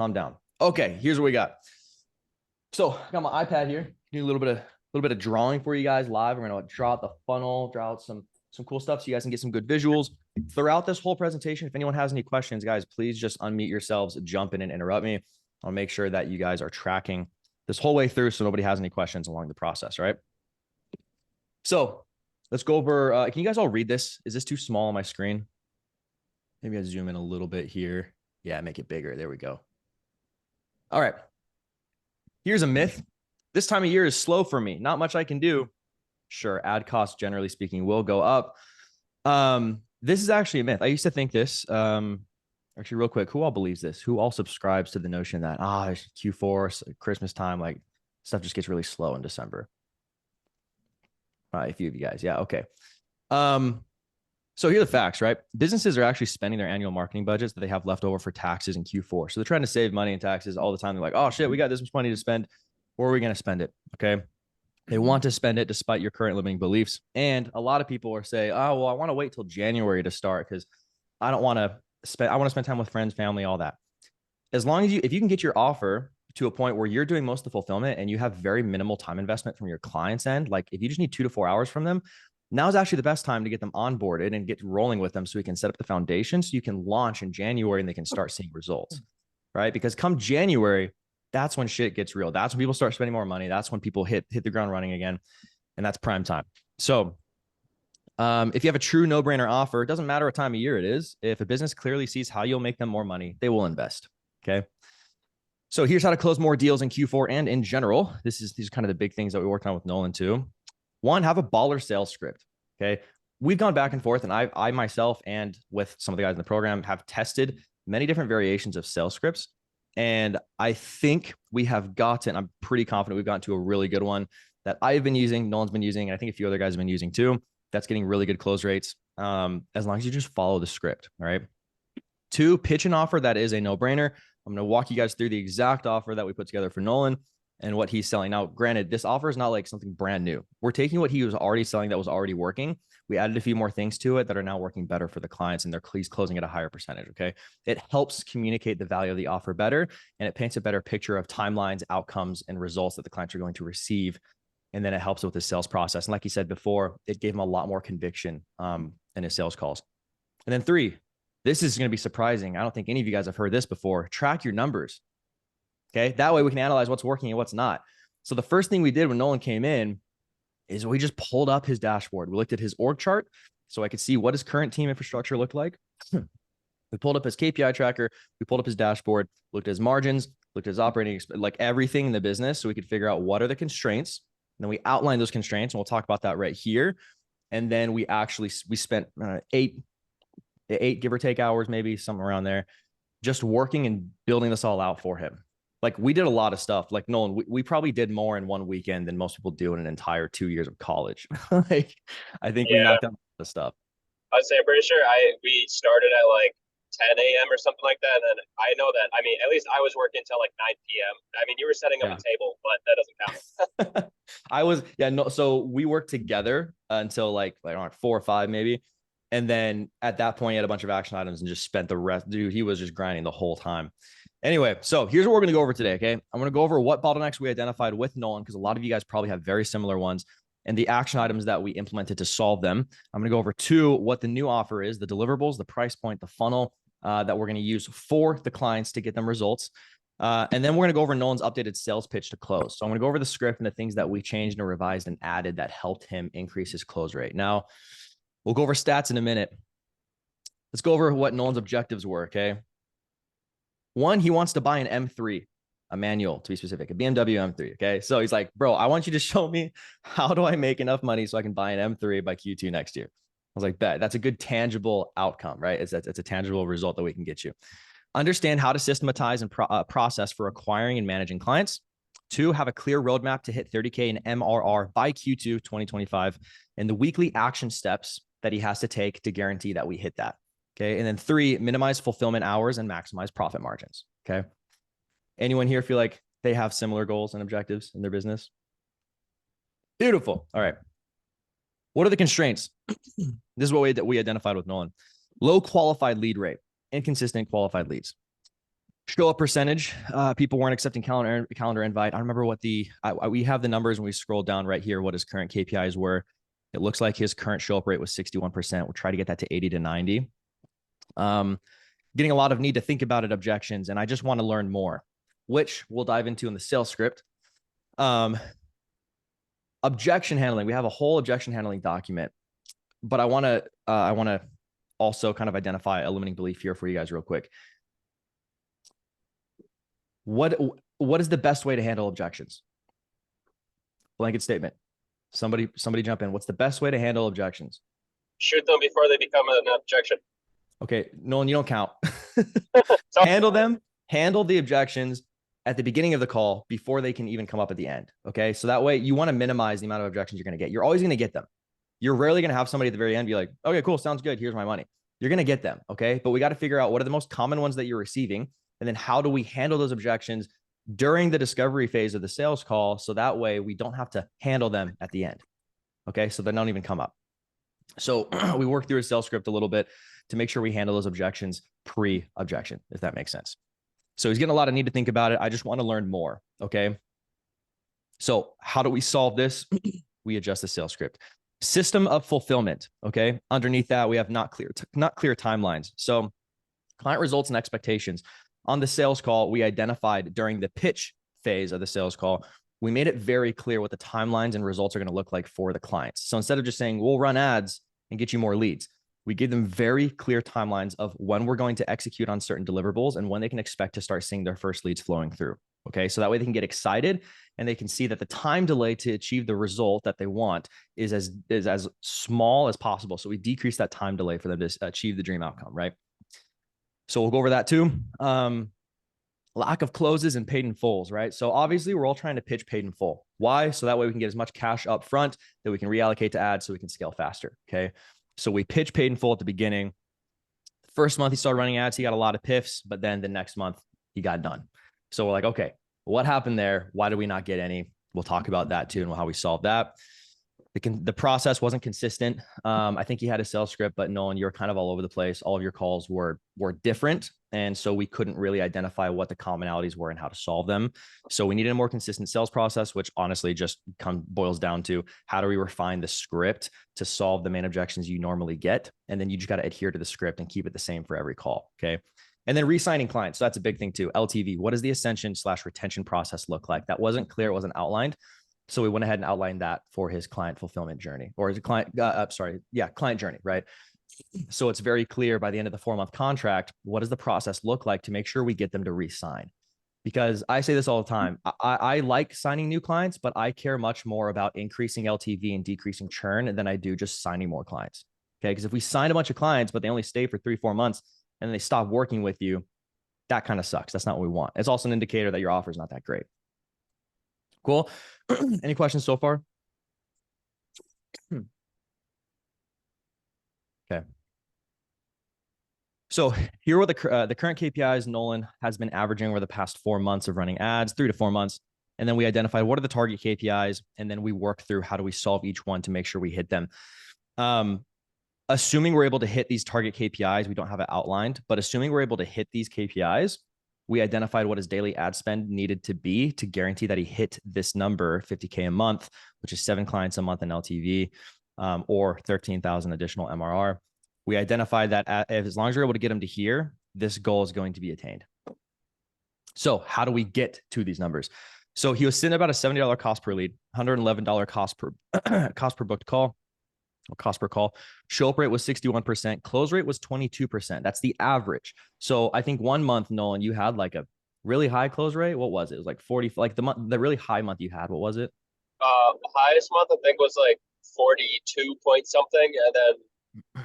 calm down. Okay, here's what we got. So I got my iPad here. Do a little bit of drawing for you guys live. We're gonna draw out the funnel, draw out some cool stuff so you guys can get some good visuals throughout this whole presentation. If anyone has any questions, guys, please just unmute yourselves, jump in and interrupt me. I'll make sure that you guys are tracking this whole way through so nobody has any questions along the process, right? So let's go over, can you guys all read this? Is this too small on my screen? Maybe I zoom in a little bit here. Yeah, make it bigger. There we go. All right. Here's a myth. This time of year is slow for me. Not much I can do. Sure, ad costs, generally speaking, will go up. This is actually a myth. I used to think this. Actually, real quick, who all believes this? Who all subscribes to the notion that Q4, Christmas time, like stuff just gets really slow in December? A few of you guys. Yeah, okay. So here are the facts, right? Businesses are actually spending their annual marketing budgets that they have left over for taxes in Q4. So they're trying to save money in taxes all the time. They're like, oh shit, we got this much money to spend. Where are we going to spend it? Okay. They want to spend it despite your current limiting beliefs. And a lot of people are saying, oh, well, I want to wait till January to start because I want to spend time with friends, family, all that. As long as if you can get your offer to a point where you're doing most of the fulfillment and you have very minimal time investment from your client's end, like if you just need 2 to 4 hours from them, now is actually the best time to get them onboarded and get rolling with them so we can set up the foundation so you can launch in January and they can start seeing results, right? Because come January, that's when shit gets real. That's when people start spending more money. That's when people hit the ground running again. And that's prime time. So if you have a true no-brainer offer, it doesn't matter what time of year it is. If a business clearly sees how you'll make them more money, they will invest. Okay. So here's how to close more deals in Q4 and in general. These are kind of the big things that we worked on with Nolan too. One, have a baller sales script. Okay. We've gone back and forth, and I myself and with some of the guys in the program have tested many different variations of sales scripts. And I think we have gotten, I'm pretty confident we've gotten to a really good one that I've been using, Nolan's been using, and I think a few other guys have been using too. That's getting really good close rates as long as you just follow the script. All right. 2, pitch an offer that is a no-brainer. I'm going to walk you guys through the exact offer that we put together for Nolan and what he's selling. Now, granted, this offer is not like something brand new. We're taking what he was already selling that was already working. We added a few more things to it that are now working better for the clients, and he's closing at a higher percentage. Okay. It helps communicate the value of the offer better, and it paints a better picture of timelines, outcomes, and results that the clients are going to receive. And then it helps with the sales process. And like you said before, it gave him a lot more conviction in his sales calls. And then 3, this is going to be surprising. I don't think any of you guys have heard this before. Track your numbers. Okay. That way we can analyze what's working and what's not. So the first thing we did when Nolan came in is we just pulled up his dashboard. We looked at his org chart so I could see what his current team infrastructure looked like. We pulled up his KPI tracker. We pulled up his dashboard, looked at his margins, looked at his operating, like everything in the business. So we could figure out what are the constraints. And then we outlined those constraints, and we'll talk about that right here. And then we spent 8, give or take hours, maybe somewhere around there, just working and building this all out for him. Like we did a lot of stuff. Like Nolan, we probably did more in one weekend than most people do in an entire 2 years of college. Like I think we knocked out the stuff. I'd say I'm pretty sure we started at like 10 a.m. or something like that. And then I know that, I mean, at least I was working until like 9 p.m. I mean, you were setting up a table, but that doesn't count. I was, so we worked together until like 4 or 5 maybe. And then at that point, he had a bunch of action items and just spent the rest. Dude, he was just grinding the whole time. Anyway, so here's what we're going to go over today, okay? I'm going to go over what bottlenecks we identified with Nolan, because a lot of you guys probably have very similar ones, and the action items that we implemented to solve them. I'm going to go over 2, what the new offer is, the deliverables, the price point, the funnel that we're going to use for the clients to get them results. And then we're going to go over Nolan's updated sales pitch to close. So I'm going to go over the script and the things that we changed and revised and added that helped him increase his close rate. Now, we'll go over stats in a minute. Let's go over what Nolan's objectives were, okay? 1, he wants to buy an M3, a manual to be specific, a BMW M3, okay? So he's like, bro, I want you to show me how do I make enough money so I can buy an M3 by Q2 next year. I was like, bet. That's a good tangible outcome, right? It's a tangible result that we can get you. Understand how to systematize and process for acquiring and managing clients. 2, have a clear roadmap to hit 30K in MRR by Q2 2025 and the weekly action steps that he has to take to guarantee that we hit that. Okay. And then 3, minimize fulfillment hours and maximize profit margins. Okay. Anyone here feel like they have similar goals and objectives in their business? Beautiful. All right. What are the constraints? This is what we identified with Nolan. Low qualified lead rate, inconsistent qualified leads. Show up percentage. People weren't accepting calendar invite. I don't remember what we have the numbers when we scroll down right here, what his current KPIs were. It looks like his current show up rate was 61%. We'll try to get that to 80 to 90. Getting a lot of need to think about it objections. And I just want to learn more, which we'll dive into in the sales script. Objection handling. We have a whole objection handling document, but I want to also kind of identify a limiting belief here for you guys real quick. What is the best way to handle objections? Blanket statement. Somebody jump in. What's the best way to handle objections? Shoot them before they become an objection. Okay, Nolan, you don't count. Handle them. Handle the objections at the beginning of the call before they can even come up at the end. Okay, so that way you want to minimize the amount of objections you're going to get. You're always going to get them. You're rarely going to have somebody at the very end be like, okay, cool, sounds good. Here's my money. You're going to get them. Okay, but we got to figure out what are the most common ones that you're receiving. And then how do we handle those objections during the discovery phase of the sales call? So that way we don't have to handle them at the end. Okay, so they don't even come up. So we work through a sales script a little bit to make sure we handle those objections pre-objection, if that makes sense. So he's getting a lot of need to think about it. I just want to learn more. Okay. So how do we solve this? We adjust the sales script. System of fulfillment. Okay. Underneath that, we have not clear timelines. So client results and expectations. On the sales call, we identified during the pitch phase of the sales call, we made it very clear what the timelines and results are going to look like for the clients. So instead of just saying, we'll run ads and get you more leads, we give them very clear timelines of when we're going to execute on certain deliverables and when they can expect to start seeing their first leads flowing through. Okay. So that way they can get excited and they can see that the time delay to achieve the result that they want is as small as possible. So we decrease that time delay for them to achieve the dream outcome, right? So we'll go over that too. Lack of closes and paid in fulls, right? So obviously we're all trying to pitch paid in full. Why? So that way we can get as much cash up front that we can reallocate to ads so we can scale faster. Okay. So we pitch paid in full at the beginning. First month he started running ads, he got a lot of PIFs, but then the next month he got done. So we're like, okay, what happened there? Why did we not get any? We'll talk about that too and how we solved that. The process wasn't consistent. I think he had a sales script, but Nolan, you're kind of all over the place. All of your calls were different. And so we couldn't really identify what the commonalities were and how to solve them. So we needed a more consistent sales process, which honestly just boils down to how do we refine the script to solve the main objections you normally get. And then you just got to adhere to the script and keep it the same for every call. Okay. And then re-signing clients. So that's a big thing too. LTV. What does the ascension/retention process look like? That wasn't clear. It wasn't outlined. So we went ahead and outlined that for his client fulfillment journey or his client, client journey, right? So it's very clear by the end of the 4-month contract, what does the process look like to make sure we get them to re-sign? Because I say this all the time. I like signing new clients, but I care much more about increasing LTV and decreasing churn than I do just signing more clients. Okay. Because if we sign a bunch of clients, but they only stay for 3-4 months and then they stop working with you, that kind of sucks. That's not what we want. It's also an indicator that your offer is not that great. Cool. Any questions so far? Okay. So here are what the current KPIs Nolan has been averaging over the past 4 months of running ads, 3 to 4 months. And then we identified what are the target KPIs. And then we work through how do we solve each one to make sure we hit them. Assuming we're able to hit these target KPIs, we don't have it outlined, but assuming we're able to hit these KPIs, we identified what his daily ad spend needed to be to guarantee that he hit this number, 50K a month, which is 7 clients a month in LTV, or 13,000 additional MRR. We identified that as long as you're able to get him to here, this goal is going to be attained. So how do we get to these numbers? So he was sitting at about a $70 cost per lead, $111 cost per booked call. Cost per call. Show up rate was 61%. Close rate was 22%. That's the average. So I think 1 month, Nolan, you had like a really high close rate. What was it? It was like 40, like the really high month you had. What was it? Highest month I think was like 42 point something. And then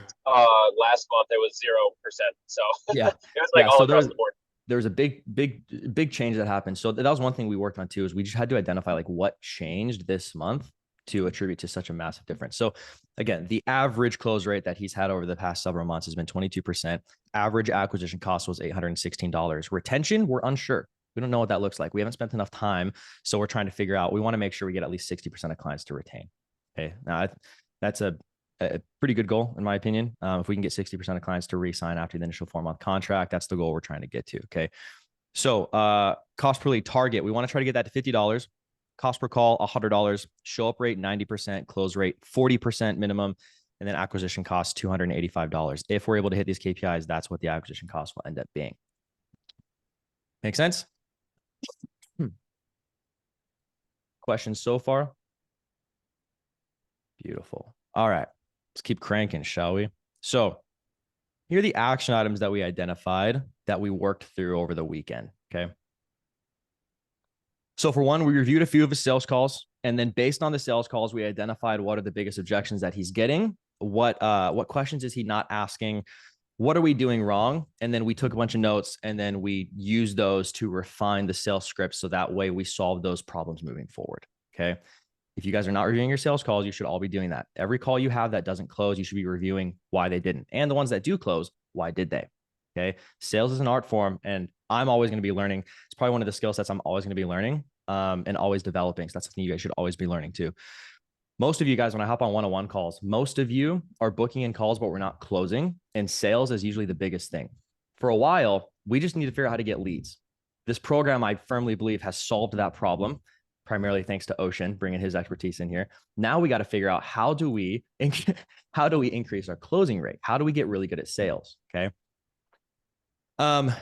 last month it was 0%. So yeah, it was like all across the board. There was a big change that happened. So that was one thing we worked on too, is we just had to identify like what changed this month to attribute to such a massive difference. So again, the average close rate that he's had over the past several months has been 22%. Average acquisition cost was $816. Retention, we're unsure. We don't know what that looks like. We haven't spent enough time. So we're trying to figure out, we want to make sure we get at least 60% of clients to retain. Okay. Now that's a pretty good goal in my opinion. If we can get 60% of clients to re-sign after the initial 4-month contract, that's the goal we're trying to get to. Okay. So cost per lead target, we want to try to get that to $50. Cost per call, $100. Show up rate, 90%. Close rate, 40% minimum. And then acquisition cost, $285. If we're able to hit these KPIs, that's what the acquisition cost will end up being. Make sense? Questions so far? Beautiful. All right. Let's keep cranking, shall we? So here are the action items that we identified that we worked through over the weekend. Okay. So for one, we reviewed a few of his sales calls, and then based on the sales calls, we identified what are the biggest objections that he's getting. What questions is he not asking? What are we doing wrong? And then we took a bunch of notes, and then we used those to refine the sales script. So that way we solve those problems moving forward. Okay. If you guys are not reviewing your sales calls, you should all be doing that. Every call you have that doesn't close, you should be reviewing why they didn't. And the ones that do close, why did they? Okay. Sales is an art form, and I'm always going to be learning. It's probably one of the skill sets I'm always going to be learning and always developing. So that's something you guys should always be learning too. Most of you guys, when I hop on one-on-one calls, most of you are booking in calls, but we're not closing. And sales is usually the biggest thing. For a while, we just need to figure out how to get leads. This program, I firmly believe, has solved that problem, primarily thanks to Ocean bringing his expertise in here. Now we got to figure out how do we increase our closing rate? How do we get really good at sales? Okay. And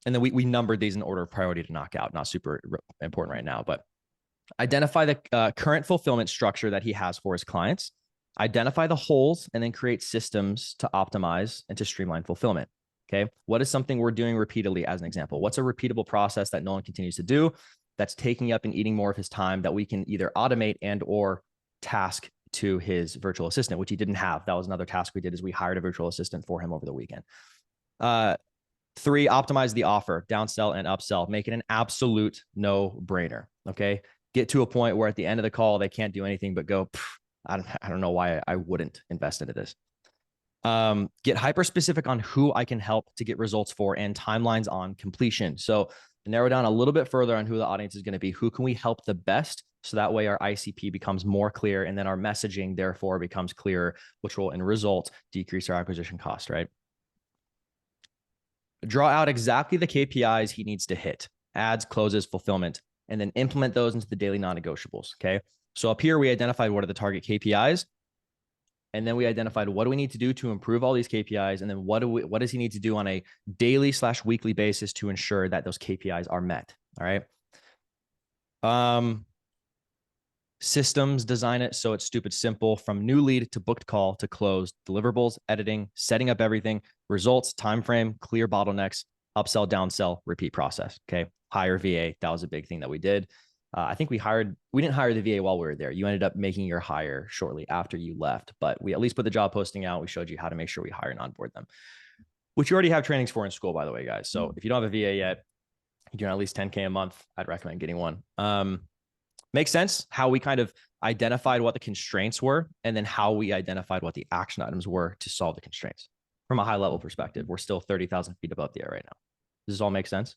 then we numbered these in order of priority to knock out. Not super important right now, but identify the current fulfillment structure that he has for his clients, identify the holes, and then create systems to optimize and to streamline fulfillment. Okay. What is something we're doing repeatedly as an example? What's a repeatable process that Nolan continues to do that's taking up and eating more of his time that we can either automate and or task to his virtual assistant, which he didn't have. That was another task we did, is we hired a virtual assistant for him over the weekend. 3, optimize the offer, downsell and upsell, make it an absolute no-brainer. Okay. Get to a point where at the end of the call, they can't do anything but go, I don't know why I wouldn't invest into this. Get hyper specific on who I can help to get results for and timelines on completion. So narrow down a little bit further on who the audience is going to be. Who can we help the best? So that way our ICP becomes more clear, and then our messaging therefore becomes clearer, which will in result decrease our acquisition cost, right? Draw out exactly the KPIs he needs to hit: ads, closes, fulfillment, and then implement those into the daily non-negotiables. Okay. So up here, we identified what are the target KPIs. And then we identified what do we need to do to improve all these KPIs. And then what does he need to do on a daily/weekly basis to ensure that those KPIs are met. All right. Systems, design it so it's stupid simple, from new lead to booked call to closed, deliverables, editing, setting up everything, results, time frame, clear bottlenecks, upsell, downsell, repeat process. Okay. Hire VA. That was a big thing that we did. I think we didn't hire the VA while we were there. You ended up making your hire shortly after you left, but we at least put the job posting out. We showed you how to make sure we hire and onboard them, which you already have trainings for in school, by the way, guys. So if you don't have a VA yet, you're doing at least 10K a month, I'd recommend getting one. Makes sense how we kind of identified what the constraints were, and then how we identified what the action items were to solve the constraints from a high level perspective. We're still 30,000 feet above the air right now. Does this all make sense?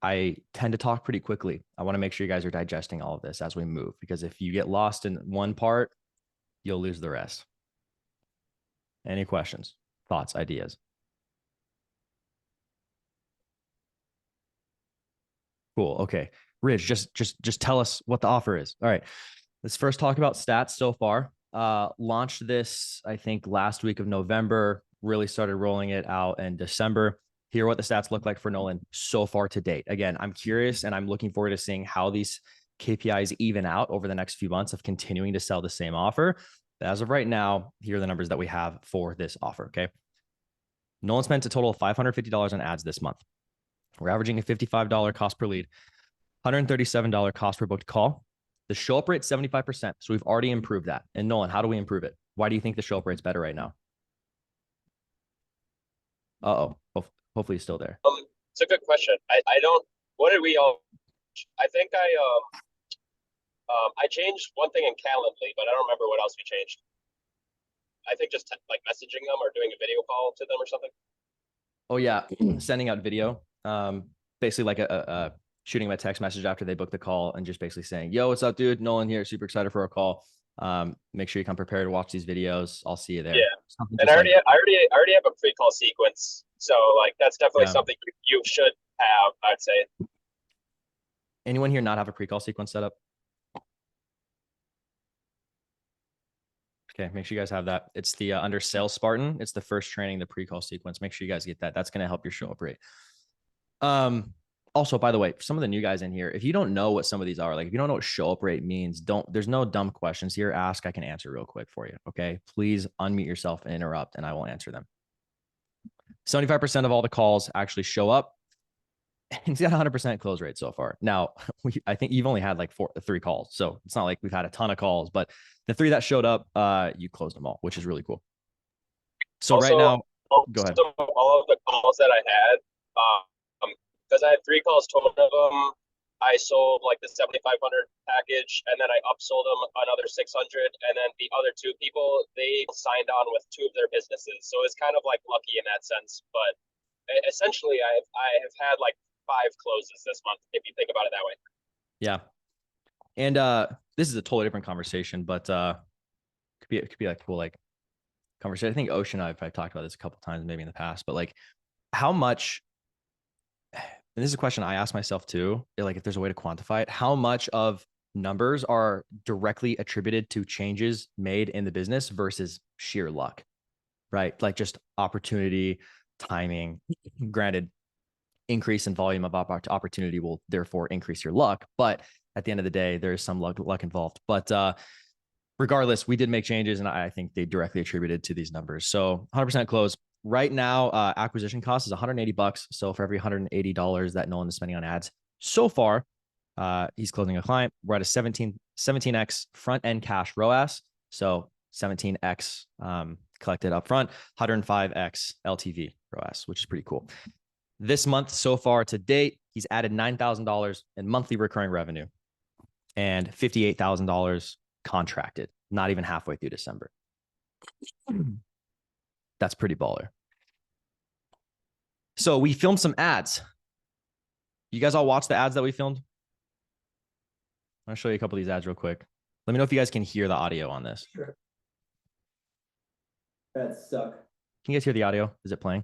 I tend to talk pretty quickly. I want to make sure you guys are digesting all of this as we move, because if you get lost in one part, you'll lose the rest. Any questions, thoughts, ideas? Cool. Okay. Ridge, just tell us what the offer is. All right. Let's first talk about stats so far. Launched this, I think, last week of November, really started rolling it out in December. Here are what the stats look like for Nolan so far to date. Again, I'm curious and I'm looking forward to seeing how these KPIs even out over the next few months of continuing to sell the same offer. But as of right now, here are the numbers that we have for this offer. Okay. Nolan spent a total of $550 on ads this month. We're averaging a $55 cost per lead, $137 cost per booked call. The show up rate 75%. So we've already improved that. And Nolan, how do we improve it? Why do you think the show up rate's better right now? Hopefully he's still there. It's a good question. I don't, what did we all, I think I changed one thing in Calendly, but I don't remember what else we changed. I think just like messaging them or doing a video call to them or something. Oh yeah. Sending out video. Basically like a shooting them a text message after they book the call and just basically saying, yo, what's up, dude? Nolan here. Super excited for a call. Make sure you come prepared to watch these videos. I'll see you there. Yeah. And I already have a pre-call sequence So like that's definitely something you should have, I'd say. Anyone here not have a pre-call sequence set up? Okay, make sure you guys have that. It's the under Sales Spartan. It's the first training, the pre-call sequence. Make sure you guys get that. That's going to help your show up rate. Also, by the way, for some of the new guys in here, if you don't know what some of these are, like if you don't know what show up rate means, there's no dumb questions here. Ask, I can answer real quick for you. Okay. Please unmute yourself and interrupt, and I will answer them. 75% of all the calls actually show up. And he's got 100% close rate so far. Now, I think you've only had like 3 calls. So it's not like we've had a ton of calls, but the 3 that showed up, you closed them all, which is really cool. So also, right now, go ahead. All of the calls that I had, because I had 3 calls total of them, I sold like the 7,500 package, and then I upsold them another 600, and then the other 2 people, they signed on with 2 of their businesses. So it's kind of like lucky in that sense. But essentially, I have had like 5 closes this month, if you think about it that way. Yeah. And this is a totally different conversation, but could be like cool like conversation. I think Ocean and I've talked about this a couple of times maybe in the past, but like how much, and this is a question I ask myself too, like if there's a way to quantify it, how much of numbers are directly attributed to changes made in the business versus sheer luck, right? Like just opportunity, timing. Granted, increase in volume of opportunity will therefore increase your luck, but at the end of the day, there is some luck involved. But regardless, we did make changes, and I think they directly attributed to these numbers. So 100% close. Right now, acquisition cost is $180. So for every $180 that Nolan is spending on ads so far, he's closing a client. We're at a 17x front end cash ROAS. So 17x collected up front, 105x LTV ROAS, which is pretty cool. This month so far to date, he's added $9,000 in monthly recurring revenue and $58,000 contracted, not even halfway through December. That's pretty baller. So we filmed some ads. You guys all watch the ads that we filmed? I'll show you a couple of these ads real quick. Let me know if you guys can hear the audio on this. Sure. Ads suck. Can you guys hear the audio? Is it playing?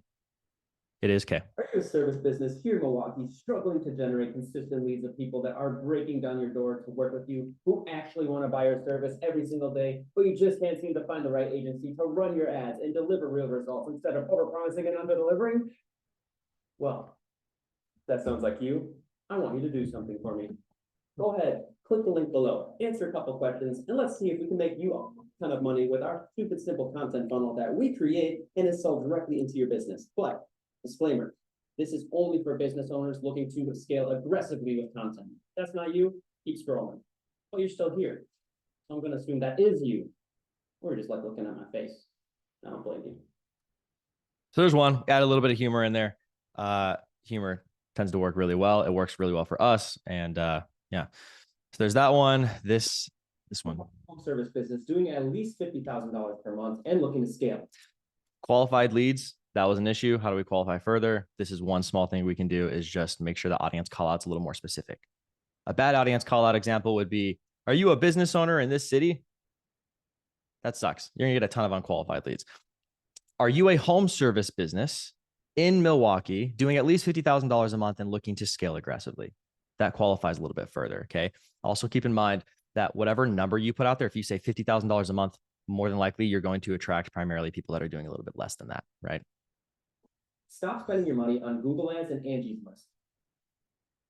It is. Okay. Are you a service business here in Milwaukee struggling to generate consistent leads of people that are breaking down your door to work with you, who actually want to buy your service every single day, but you just can't seem to find the right agency to run your ads and deliver real results instead of over-promising and under-delivering? Well, that sounds like you. I want you to do something for me. Go ahead, click the link below, answer a couple questions, and let's see if we can make you a ton of money with our stupid simple content funnel that we create and is sold directly into your business. But disclaimer, this is only for business owners looking to scale aggressively with content. If that's not you, keep scrolling. But you're still here. So I'm going to assume that is you. Or just like looking at my face. I don't blame you. So there's one. Add a little bit of humor in there. Humor tends to work really well. It works really well for us. And yeah. So there's that one. This one. Home service business doing at least $50,000 per month and looking to scale. Qualified leads. That was an issue. How do we qualify further? This is one small thing we can do is just make sure the audience call out's a little more specific. A bad audience call out example would be, are you a business owner in this city? That sucks. You're gonna get a ton of unqualified leads. Are you a home service business in Milwaukee doing at least $50,000 a month and looking to scale aggressively? That qualifies a little bit further, okay? Also keep in mind that whatever number you put out there, if you say $50,000 a month, more than likely you're going to attract primarily people that are doing a little bit less than that, right? Stop spending your money on Google Ads and Angie's List.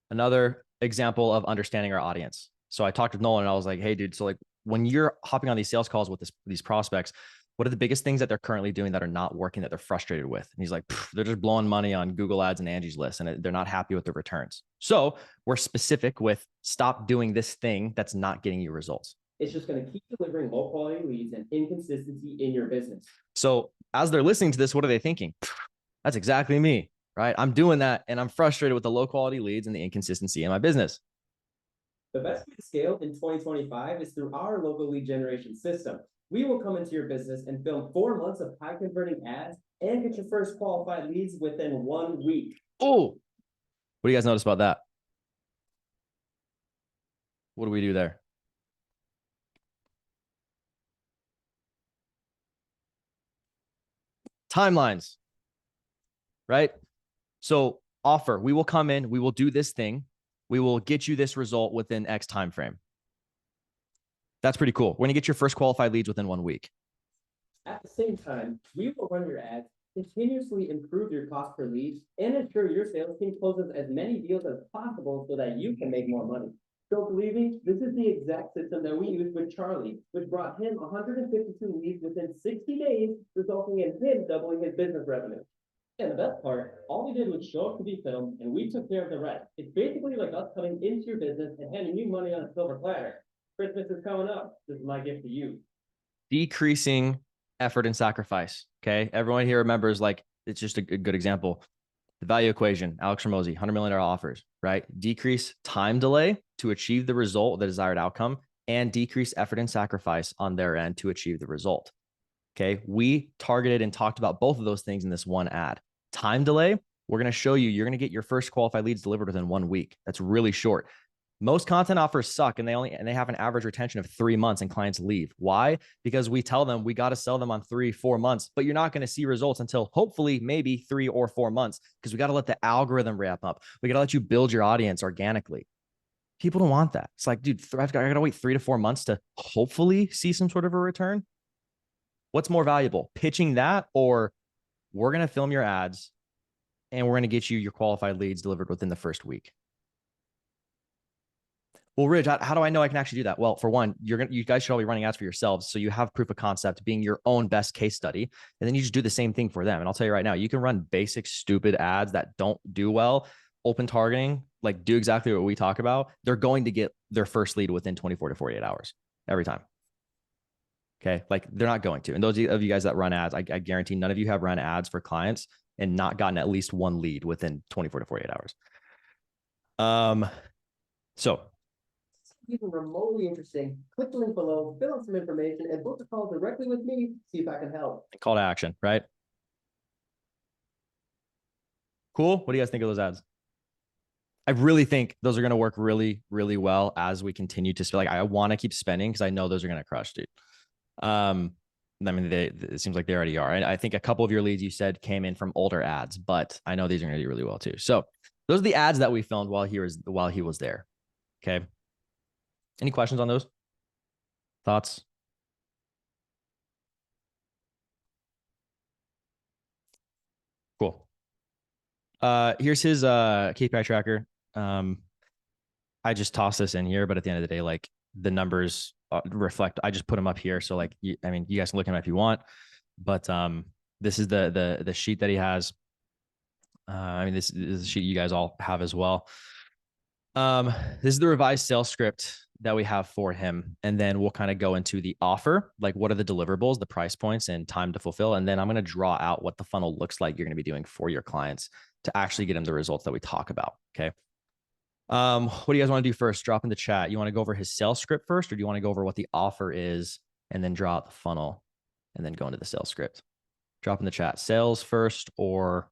Another example of understanding our audience. So I talked with Nolan and I was like, hey, dude, so like when you're hopping on these sales calls with these prospects, what are the biggest things that they're currently doing that are not working that they're frustrated with? And he's like, they're just blowing money on Google Ads and Angie's List and they're not happy with the returns. So we're specific with stop doing this thing that's not getting you results. It's just going to keep delivering low quality leads and inconsistency in your business. So as they're listening to this, what are they thinking? That's exactly me, right? I'm doing that and I'm frustrated with the low quality leads and the inconsistency in my business. The best way to scale in 2025 is through our local lead generation system. We will come into your business and film 4 months of high converting ads and get your first qualified leads within 1 week. Oh, what do you guys notice about that? What do we do there? Timelines. right? So offer, we will come in, we will do this thing, we will get you this result within X time frame. That's pretty cool. We're gonna get your first qualified leads within 1 week. At the same time, we will run your ads, continuously improve your cost per lead, and ensure your sales team closes as many deals as possible so that you can make more money. Don't believe me? This is the exact system that we used with Charlie, which brought him 152 leads within 60 days, resulting in him doubling his business revenue. And the best part, all we did was show up to be filmed, and we took care of the rest. It's basically like us coming into your business and handing you money on a silver platter. Christmas is coming up. This is my gift to you. Decreasing effort and sacrifice. Okay. Everyone here remembers, like, it's just a good example. The value equation, Alex Ramosi, $100 million offers, right? Decrease time delay to achieve the result, the desired outcome, and decrease effort and sacrifice on their end to achieve the result. Okay. We targeted and talked about both of those things in this one ad. Time delay, we're going to show you, you're going to get your first qualified leads delivered within 1 week. That's really short. Most content offers suck, and they have an average retention of 3 months, and clients leave. Why? Because we tell them we got to sell them on 3-4 months, but you're not going to see results until hopefully maybe 3 or 4 months, because we got to let the algorithm ramp up. We got to let you build your audience organically. People don't want that. It's like, dude, I got to wait 3 to 4 months to hopefully see some sort of a return. What's more valuable, pitching that, or we're going to film your ads and we're going to get you your qualified leads delivered within the first week? Well, Ridge, how do I know I can actually do that? Well, for one, you guys should all be running ads for yourselves. So you have proof of concept being your own best case study. And then you just do the same thing for them. And I'll tell you right now, you can run basic, stupid ads that don't do well, open targeting, like do exactly what we talk about. They're going to get their first lead within 24 to 48 hours every time. Okay. Like, they're not going to. And those of you guys that run ads, I guarantee none of you have run ads for clients and not gotten at least one lead within 24 to 48 hours. So Even remotely interesting, click the link below, fill out some information, and book a call directly with me, see if I can help. call to action, right? Cool. What do you guys think of those ads? I really think those are going to work really, really well as we continue to spend. Like, I want to keep spending because I know those are going to crush, dude. I mean, it seems like they already are. I think a couple of your leads you said came in from older ads, but I know these are going to do really well too. So those are the ads that we filmed while he was there. Okay. Any questions on those? Thoughts? Cool. Here's his KPI tracker. I just tossed this in here, but at the end of the day, like, the numbers reflect. I just put them up here, so like, I mean, you guys can look at them if you want, but this is the sheet that he has. I mean, this is a sheet you guys all have as well. This is the revised sales script that we have for him. And then we'll kind of go into the offer, like what are the deliverables, the price points, and time to fulfill. And then I'm going to draw out what the funnel looks like you're going to be doing for your clients to actually get them the results that we talk about. Okay. What do you guys want to do first? Drop in the chat. You want to go over his sales script first, or do you want to go over what the offer is and then draw out the funnel and then go into the sales script? Drop in the chat. Sales first, or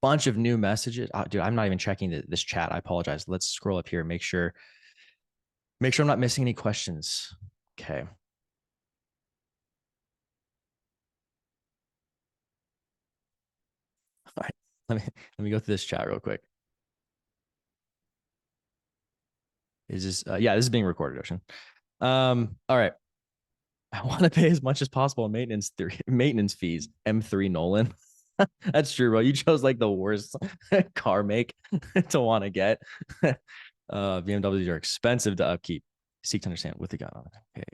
bunch of new messages. Dude, I'm not even checking this chat. I apologize. Let's scroll up here. Make sure I'm not missing any questions. Okay. All right. Let me go through this chat real quick. Is this yeah, this is being recorded, Ocean. All right. I want to pay as much as possible in maintenance fees. M3 Nolan. That's true, bro. You chose like the worst car make to want to get. BMWs are expensive to upkeep. Seek to understand with the gun on it. Okay.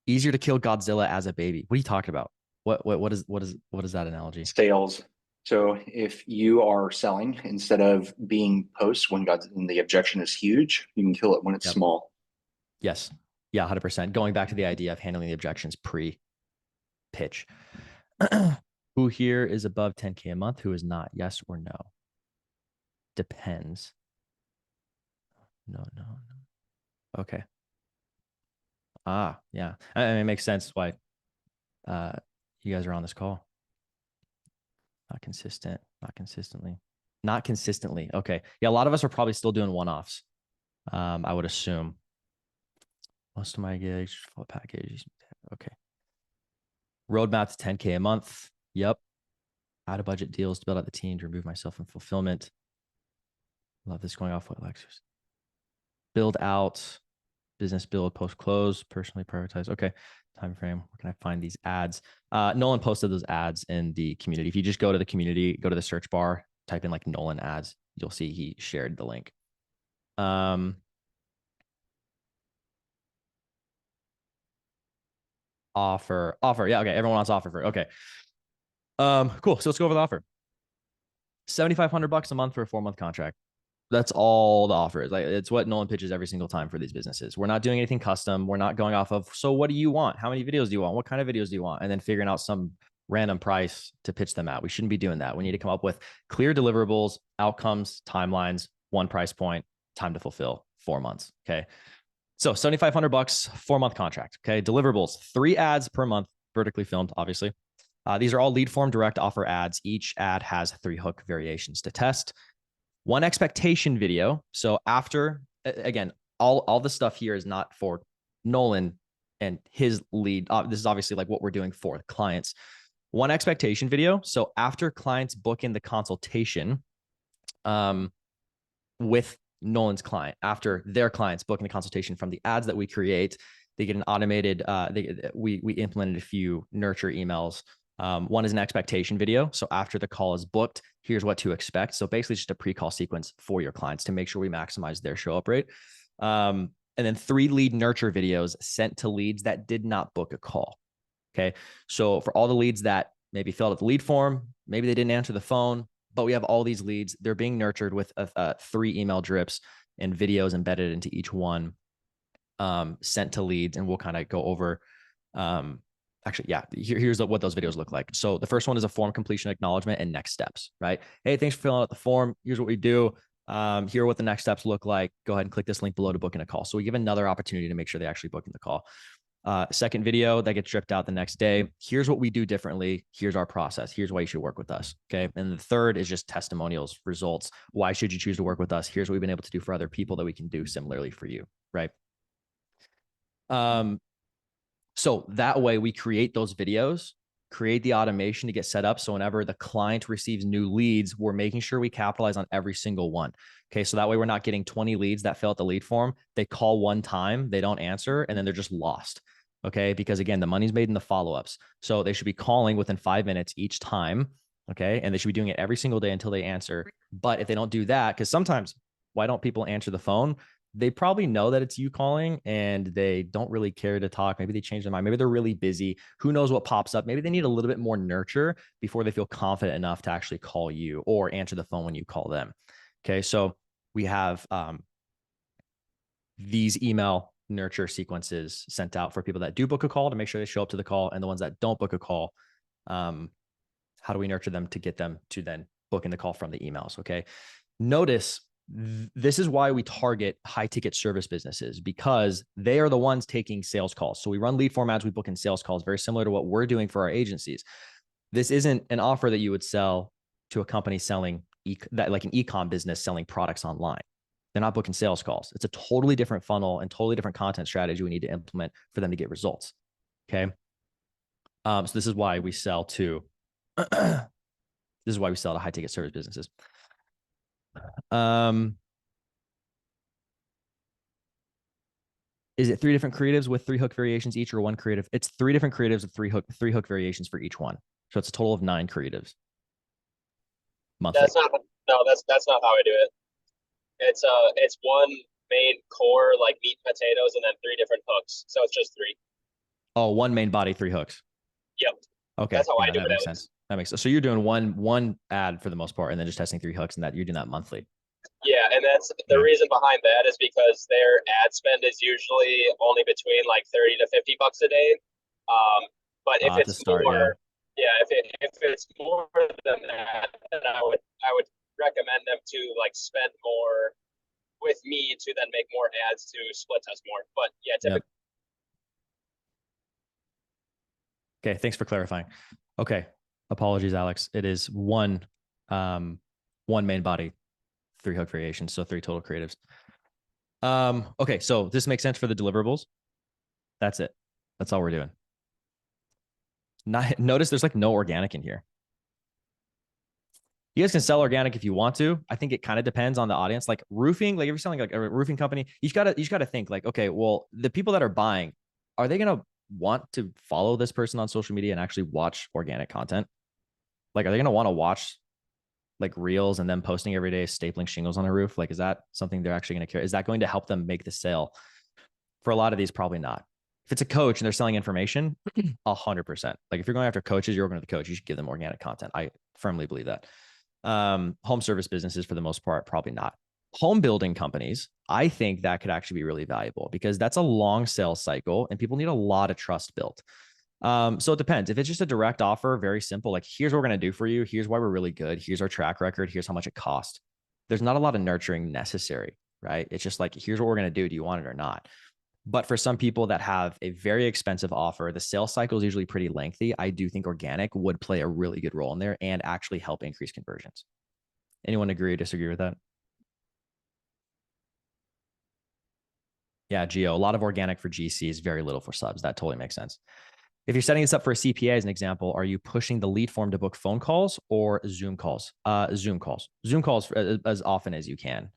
Easier to kill Godzilla as a baby. What are you talking about? What is that analogy? Sales. So if you are selling instead of being post when the objection is huge, you can kill it when it's small. Yes. Yeah, 100%. Going back to the idea of handling the objections pre-pitch. Who here is above 10K a month? Who is not? Yes or no? Depends. No. Okay. Yeah. I mean, it makes sense why you guys are on this call. Not consistently. Okay. Yeah, a lot of us are probably still doing one-offs. I would assume. Most of my gigs, full package. Okay. Roadmap to 10K a month. Yep. out of budget deals to build out the team to remove myself from fulfillment. Love this going off what lectures. Build out business build post close, personally prioritize. Okay. Time frame. Where can I find these ads? Nolan posted those ads in the community. If you just go to the community, go to the search bar, type in like Nolan ads, you'll see he shared the link. Offer. Yeah. Okay. Everyone wants offer for. Okay. Cool. So let's go over the offer. $7,500 a month for a 4-month contract. That's all the offer is. Like, it's what Nolan pitches every single time for these businesses. We're not doing anything custom. We're not going off of, so what do you want? How many videos do you want? What kind of videos do you want? And then figuring out some random price to pitch them at. We shouldn't be doing that. We need to come up with clear deliverables, outcomes, timelines, one price point, time to fulfill, 4 months. Okay. So $7,500, 4-month contract. Okay. Deliverables, 3 ads per month, vertically filmed, obviously. These are all lead form direct offer ads. Each ad has 3 hook variations to test. 1 expectation video. So after, again, all the stuff here is not for Nolan and his lead. This is obviously like what we're doing for the clients. 1 expectation video. So after clients book in the consultation with Nolan's client, after their clients booking the consultation from the ads that we create, they get an automated, we implemented a few nurture emails. 1 is an expectation video. So after the call is booked, here's what to expect. So basically just a pre-call sequence for your clients to make sure we maximize their show up rate. And then 3 lead nurture videos sent to leads that did not book a call. Okay. So for all the leads that maybe filled out the lead form, maybe they didn't answer the phone, but we have all these leads. They're being nurtured with 3 email drips and videos embedded into each one, sent to leads. And we'll kind of go over, actually, yeah, here's what those videos look like. So the first one is a form completion acknowledgement and next steps, right? Hey, thanks for filling out the form. Here's what we do. Here are what the next steps look like. Go ahead and click this link below to book in a call. So we give another opportunity to make sure they actually book in the call. Second video that gets dripped out the next day. Here's what we do differently. Here's our process. Here's why you should work with us. Okay. And the third is just testimonials, results. Why should you choose to work with us? Here's what we've been able to do for other people that we can do similarly for you. Right. So that way we create those videos, create the automation to get set up. So whenever the client receives new leads, we're making sure we capitalize on every single one. Okay. So that way we're not getting 20 leads that fill out the lead form. They call one time, they don't answer, and then they're just lost. Okay. Because again, the money's made in the follow-ups. So they should be calling within 5 minutes each time. Okay. And they should be doing it every single day until they answer. But if they don't do that, because sometimes why don't people answer the phone? They probably know that it's you calling and they don't really care to talk. Maybe they change their mind. Maybe they're really busy. Who knows what pops up? Maybe they need a little bit more nurture before they feel confident enough to actually call you or answer the phone when you call them. Okay. So we have these email nurture sequences sent out for people that do book a call to make sure they show up to the call, and the ones that don't book a call, how do we nurture them to get them to then book in the call from the emails? Okay. Notice this is why we target high ticket service businesses, because they are the ones taking sales calls. So we run lead form ads, we book in sales calls, very similar to what we're doing for our agencies. This isn't an offer that you would sell to a company selling like an e-com business selling products online. They're not booking sales calls. It's a totally different funnel and totally different content strategy we need to implement for them to get results. Okay. So this is why we sell to, this is why we sell to high ticket service businesses. Is it 3 different creatives with 3 hook variations each, or 1 creative? It's 3 different creatives with 3 hook variations for each one. So it's a total of 9 creatives monthly. That's not how I do it. It's one main core, like meat and potatoes, and then 3 different hooks. So it's just 3. Oh, 1 main body, 3 hooks. Yep. Okay. That's how I do that it. Makes sense. That makes sense. So you're doing one ad for the most part, and then just testing 3 hooks, and that you're doing that monthly. Yeah, and that's the reason behind that is because their ad spend is usually only between like $30 to $50 a day. But if it's more, if it's more than that, then I would recommend them to like spend more with me to then make more ads to split test more. But yeah, typically. Okay, thanks for clarifying. Okay, apologies, Alex. It is one main body, 3 hook variations, so 3 total creatives. Okay, so this makes sense for the deliverables. That's it. That's all we're doing. Notice there's like no organic in here. You guys can sell organic if you want to. I think it kind of depends on the audience. Like roofing, like if you're selling like a roofing company, you just gotta think like, okay, well, the people that are buying, are they gonna want to follow this person on social media and actually watch organic content? Like, are they gonna want to watch like reels and then posting every day, stapling shingles on a roof? Like, is that something they're actually gonna care? Is that going to help them make the sale? For a lot of these, probably not. If it's a coach and they're selling information, 100%. Like if you're going after coaches, you're going to the coach, you should give them organic content. I firmly believe that. Home service businesses, for the most part, probably not. Home building companies, I think that could actually be really valuable because that's a long sales cycle and people need a lot of trust built. So it depends. If it's just a direct offer, very simple, like here's what we're going to do for you. Here's why we're really good. Here's our track record. Here's how much it costs. There's not a lot of nurturing necessary, right? It's just like, here's what we're going to do. Do you want it or not? But for some people that have a very expensive offer, the sales cycle is usually pretty lengthy. I do think organic would play a really good role in there and actually help increase conversions. Anyone agree or disagree with that? Yeah, Geo, a lot of organic for GCs, very little for subs. That totally makes sense. If you're setting this up for a CPA as an example, are you pushing the lead form to book phone calls or Zoom calls? Zoom calls as often as you can.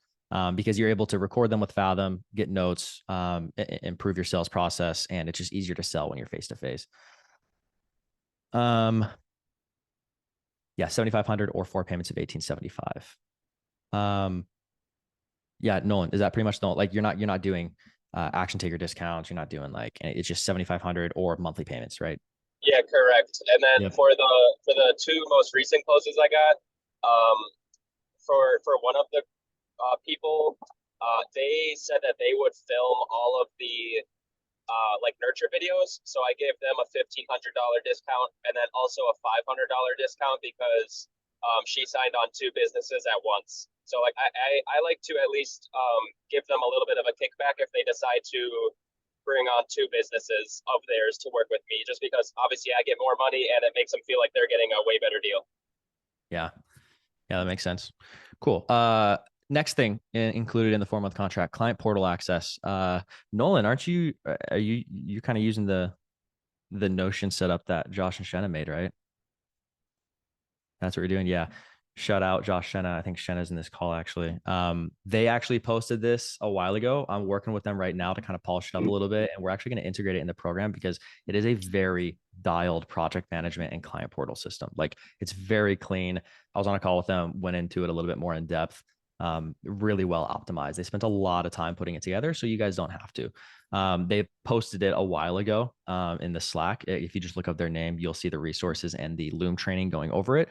Because you're able to record them with Fathom, get notes, improve your sales process, and it's just easier to sell when you're face to face. Yeah, 7,500 or 4 payments of 1,875. Yeah, Nolan, is that pretty much like you're not doing action taker discounts? You're not doing like it's just 7,500 or monthly payments, right? Yeah, correct. And then Yep. for the two most recent closes I got, for one of the people, they said that they would film all of the like nurture videos. So I gave them a $1,500 discount and then also a $500 discount because she signed on 2 businesses at once. So like I like to at least give them a little bit of a kickback if they decide to bring on 2 businesses of theirs to work with me, just because obviously I get more money and it makes them feel like they're getting a way better deal. Yeah, that makes sense. Cool. Next thing included in the 4-month contract, client portal access. Nolan, are you kind of using the Notion setup that Josh and Shenna made, right? That's what you're doing. Yeah. Shout out Josh Shenna. I think Shenna's in this call actually. They actually posted this a while ago. I'm working with them right now to kind of polish it up a little bit. And we're actually going to integrate it in the program because it is a very dialed project management and client portal system. Like it's very clean. I was on a call with them, went into it a little bit more in depth. Really well optimized. They spent a lot of time putting it together, so you guys don't have to. They posted it a while ago in the Slack. If you just look up their name, you'll see the resources and the Loom training going over it.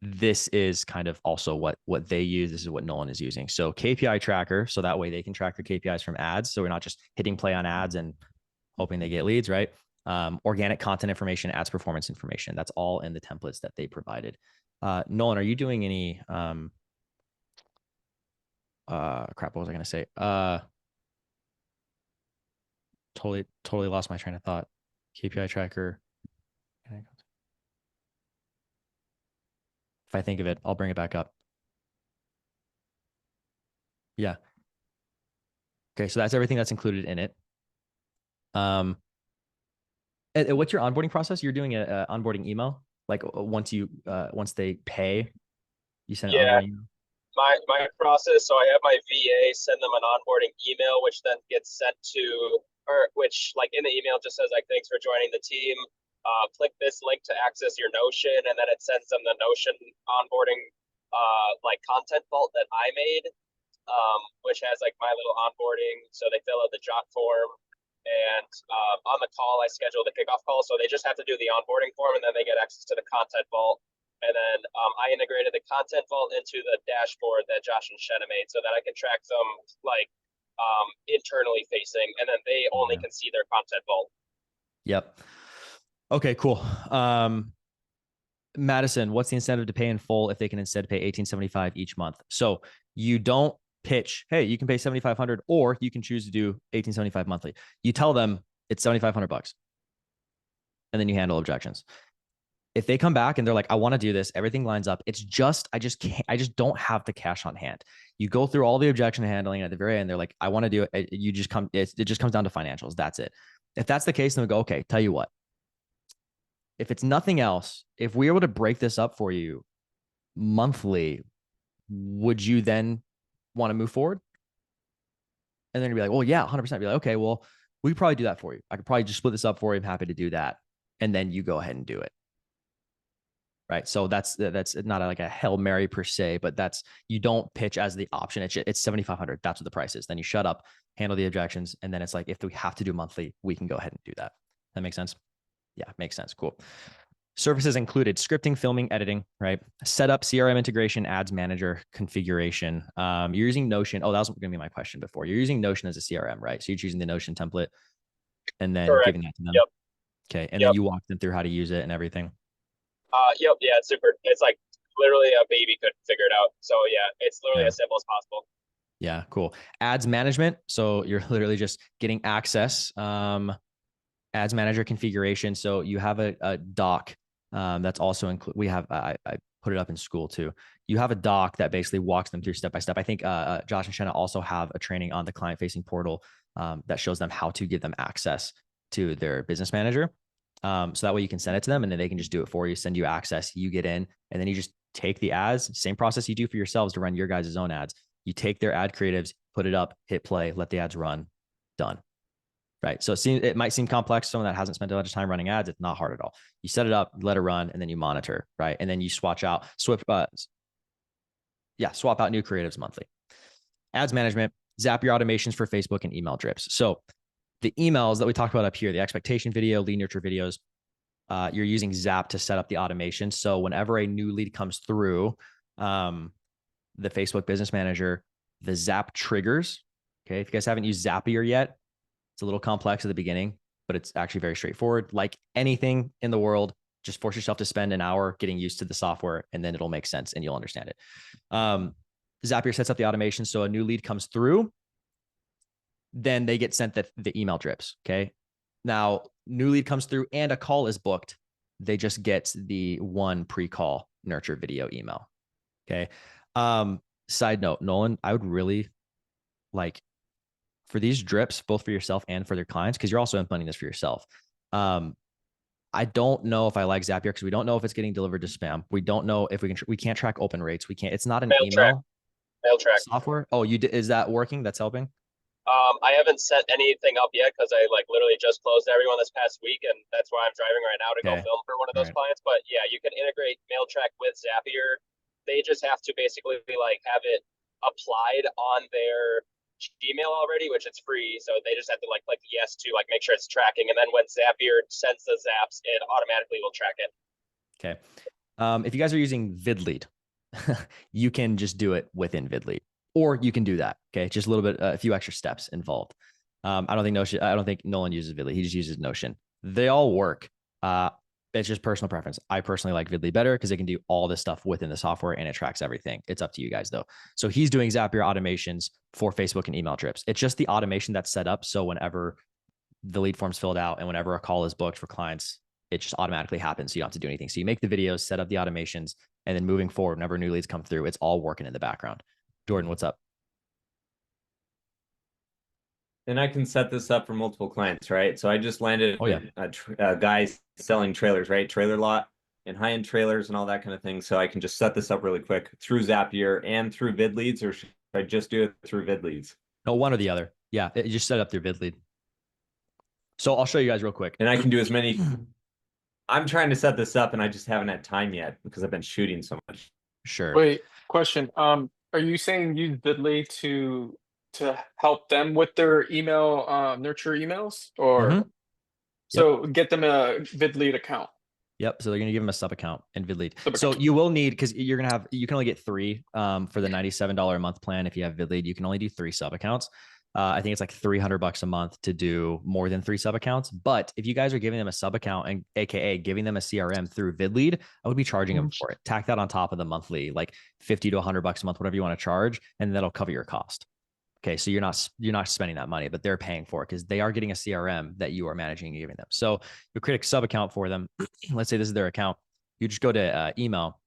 This is kind of also what they use. This is what Nolan is using. So KPI tracker, so that way they can track their KPIs from ads. So we're not just hitting play on ads and hoping they get leads, right? Organic content information, ads performance information. That's all in the templates that they provided. Nolan, are you doing any crap, what was I gonna say? Totally lost my train of thought. KPI tracker. If I think of it, I'll bring it back up. Yeah. Okay, so that's everything that's included in it. And what's your onboarding process? You're doing a onboarding email? Like once they pay, you send an onboarding email? My process, so I have my VA send them an onboarding email, which then gets sent to, or which like in the email just says like, thanks for joining the team. Click this link to access your Notion, and then it sends them the Notion onboarding like content vault that I made, which has like my little onboarding. So they fill out the jot form, and on the call I schedule the kickoff call. So they just have to do the onboarding form, and then they get access to the content vault. And then I integrated the content vault into the dashboard that Josh and Shenna made so that I can track them like internally facing, and then they only can see their content vault. Yep. Okay, cool. Madison, what's the incentive to pay in full if they can instead pay $1,875 each month? So you don't pitch, hey, you can pay $7,500 or you can choose to do $1,875 monthly. You tell them it's $7,500 and then you handle objections. If they come back and they're like, I want to do this, everything lines up. It's just, I just don't have the cash on hand. You go through all the objection handling at the very end. They're like, I want to do it. It just comes down to financials. That's it. If that's the case, then we go, okay, tell you what, if it's nothing else, if we were to break this up for you, monthly, would you then want to move forward? And then you'd be like, well, yeah, 100%. Be like, okay, well, we could probably do that for you. I could probably just split this up for you. I'm happy to do that. And then you go ahead and do it. Right. So that's not like a Hail Mary per se, but that's, you don't pitch as the option. It's 7,500. That's what the price is. Then you shut up, handle the objections. And then it's like, if we have to do monthly, we can go ahead and do that. That makes sense. Yeah, makes sense. Cool. Services included scripting, filming, editing, right? Setup, CRM integration, ads manager, configuration. You're using Notion. Oh, that was going to be my question before. You're using Notion as a CRM, right? So you're choosing the Notion template and then Correct. giving that to them. Yep. Okay. And then you walk them through how to use it and everything. Yep. Yeah, it's super. It's like literally a baby could figure it out. So yeah, it's literally as simple as possible. Yeah, cool. Ads management. So you're literally just getting access. Ads manager configuration. So you have a doc that's also include. We have I put it up in school too. You have a doc that basically walks them through step by step. I think Josh and Shanna also have a training on the client facing portal that shows them how to give them access to their business manager. So that way you can send it to them and then they can just do it for you, send you access, you get in, and then you just take the ads, same process you do for yourselves to run your guys' own ads. You take their ad creatives, put it up, hit play, let the ads run, done. Right. So it might seem complex. Someone that hasn't spent a lot of time running ads, it's not hard at all. You set it up, let it run, and then you monitor, right? And then you swap out new creatives monthly. Ads management, zap your automations for Facebook and email drips. So the emails that we talked about up here, the expectation video, lead nurture videos, you're using Zap to set up the automation. So whenever a new lead comes through the Facebook Business Manager, the Zap triggers. Okay. If you guys haven't used Zapier yet, it's a little complex at the beginning, but it's actually very straightforward. Like anything in the world, just force yourself to spend an hour getting used to the software and then it'll make sense and you'll understand it. Zapier sets up the automation. So a new lead comes through, then they get sent the email drips. Okay. Now, new lead comes through and a call is booked. They just get the one pre-call nurture video email. Okay. Side note, Nolan, I would really like for these drips, both for yourself and for their clients, because you're also implementing this for yourself. I don't know if I like Zapier because we don't know if it's getting delivered to spam. We don't know if we can't track open rates. We can't, it's not an email software. Oh, is that working? That's helping? I haven't set anything up yet because I like literally just closed everyone this past week, and that's why I'm driving right now to go film for one of those clients. But yeah, you can integrate MailTrack with Zapier. They just have to basically like have it applied on their Gmail already, which it's free. So they just have to like yes to like make sure it's tracking, and then when Zapier sends the zaps, it automatically will track it. Okay. If you guys are using VidLead, you can just do it within VidLead. Or you can do that. Okay. Just a little bit, a few extra steps involved. I don't think Nolan uses VidLead. He just uses Notion. They all work. It's just personal preference. I personally like VidLead better because it can do all this stuff within the software and it tracks everything. It's up to you guys though. So he's doing Zapier automations for Facebook and email drips. It's just the automation that's set up. So whenever the lead form's filled out and whenever a call is booked for clients, it just automatically happens. So you don't have to do anything. So you make the videos, set up the automations, and then moving forward, whenever new leads come through, it's all working in the background. Jordan, what's up? And I can set this up for multiple clients, right? So I just landed a guy selling trailers, right? Trailer lot and high-end trailers and all that kind of thing. So I can just set this up really quick through Zapier and through VidLeads, or should I just do it through VidLeads? No, one or the other. Yeah, you just set up through VidLead. So I'll show you guys real quick. And I can do as many. I'm trying to set this up and I just haven't had time yet because I've been shooting so much. Sure. Wait, question. Are you saying use VidLead to help them with their email nurture emails, or so get them a VidLead account? Yep. So they're going to give them a sub account in VidLead. So you will need, because you can only get 3 for the $97 a month plan. If you have VidLead, you can only do 3 sub accounts. I think it's like $300 a month to do more than 3 sub accounts. But if you guys are giving them a sub account and AKA giving them a CRM through VidLead, I would be charging them for it. Tack that on top of the monthly, like $50 to $100 a month, whatever you want to charge, and that'll cover your cost. Okay, so you're not spending that money, but they're paying for it because they are getting a CRM that you are managing and giving them. So you create a sub account for them. Let's say this is their account. You just go to email,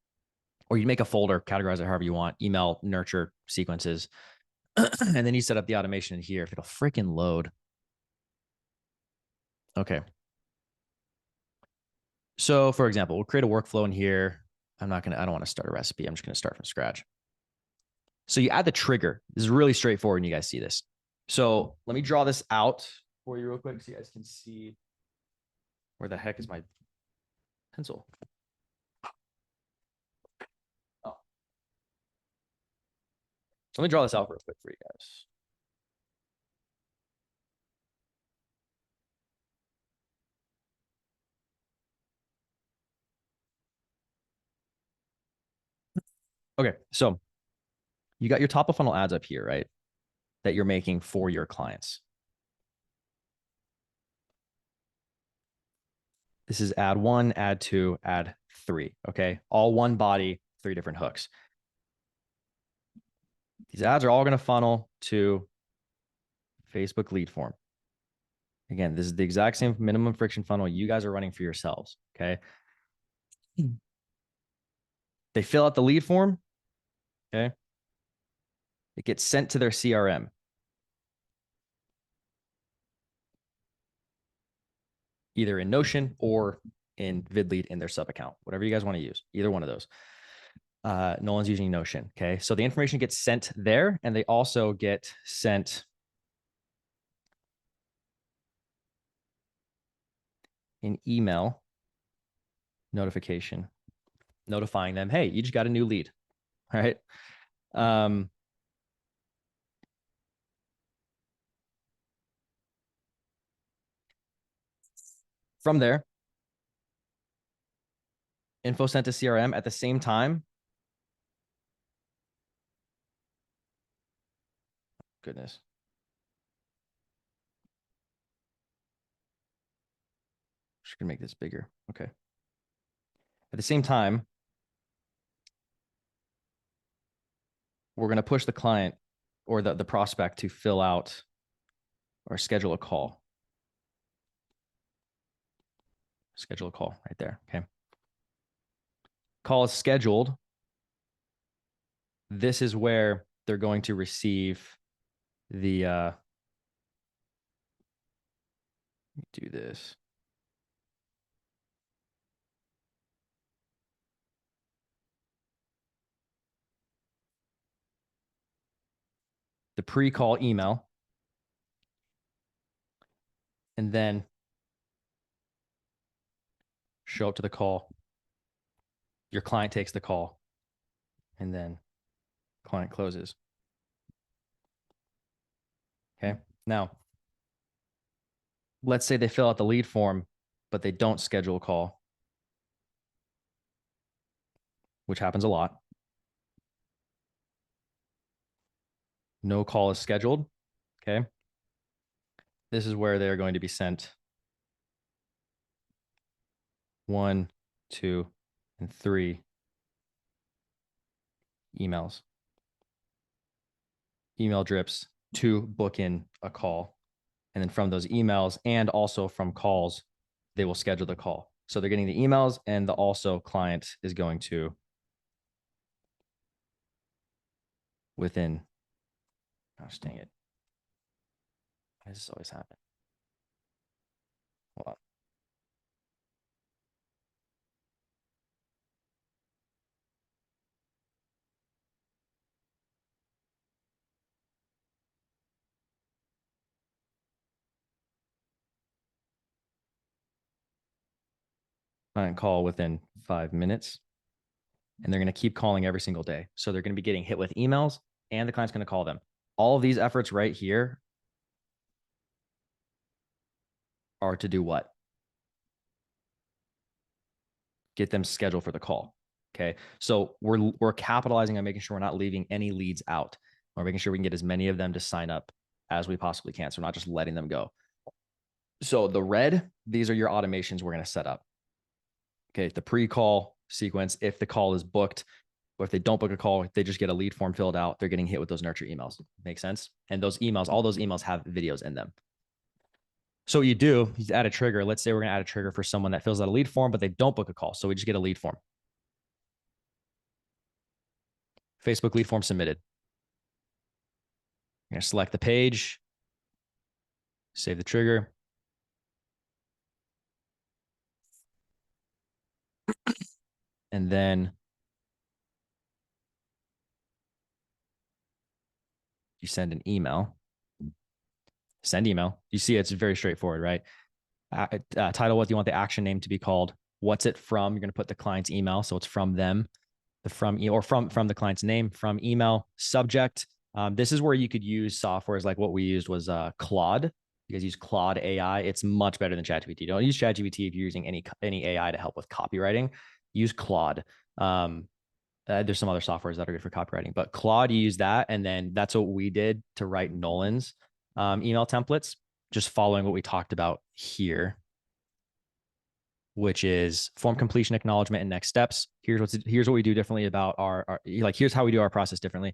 or you make a folder, categorize it however you want, email, nurture, sequences, and then you set up the automation in here. If it'll freaking load. Okay. So for example, we'll create a workflow in here. I don't want to start a recipe. I'm just going to start from scratch. So you add the trigger. This is really straightforward and you guys see this. So let me draw this out for you real quick so you guys can see where the heck is my pencil. Oh. So let me draw this out real quick for you guys. Okay, so you got your top of funnel ads up here, right? That you're making for your clients. This is ad 1, ad 2, ad 3, okay? All one body, 3 different hooks. These ads are all going to funnel to Facebook lead form. Again, this is the exact same minimum friction funnel you guys are running for yourselves, okay? They fill out the lead form, okay? It gets sent to their CRM. Either in Notion or in VidLead in their sub account, whatever you guys want to use, either one of those. Nolan's using Notion, okay? So the information gets sent there, and they also get sent an email notification notifying them, hey, you just got a new lead, all right? From there, info sent to CRM at the same time. Goodness. Just gonna make this bigger. Okay. At the same time, we're gonna push the client or the prospect to fill out or schedule a call. Schedule a call right there. Okay. Call is scheduled. This is where they're going to receive the do this. The pre-call email. And then show up to the call. Your client takes the call. And then client closes. Okay. Now, let's say they fill out the lead form, but they don't schedule a call, which happens a lot. No call is scheduled. Okay. This is where they're going to be sent 1, 2, and 3 emails. Email drips to book in a call. And then from those emails and also from calls, they will schedule the call. So they're getting the emails, and the also client is going to within, gosh dang it. Why does this always happen? Hold on. Client call within 5 minutes. And they're going to keep calling every single day. So they're going to be getting hit with emails, and the client's going to call them. All of these efforts right here are to do what? Get them scheduled for the call. Okay. So we're capitalizing on making sure we're not leaving any leads out. We're making sure we can get as many of them to sign up as we possibly can. So we're not just letting them go. So the red, these are your automations we're going to set up. Okay. The pre-call sequence, if the call is booked, or if they don't book a call, they just get a lead form filled out. They're getting hit with those nurture emails. Make sense? And those emails, all those emails have videos in them. So what you do, you add a trigger. Let's say we're going to add a trigger for someone that fills out a lead form, but they don't book a call. So we just get a lead form. Facebook lead form submitted. You're going to select the page, save the trigger. And then you send an email, send email. You see, it's very straightforward, right? Title, what do you want the action name to be called? What's it from? You're going to put the client's email. So it's from them, from the client's name, from email, subject. This is where you could use softwares like what we used was Claude. You guys use Claude AI. It's much better than ChatGPT. Don't use ChatGPT if you're using any AI to help with copywriting. Use Claude. There's some other softwares that are good for copywriting, but Claude, you use that. And then that's what we did to write Nolan's email templates, just following what we talked about here, which is form completion, acknowledgement, and next steps. Here's what we do differently about here's how we do our process differently.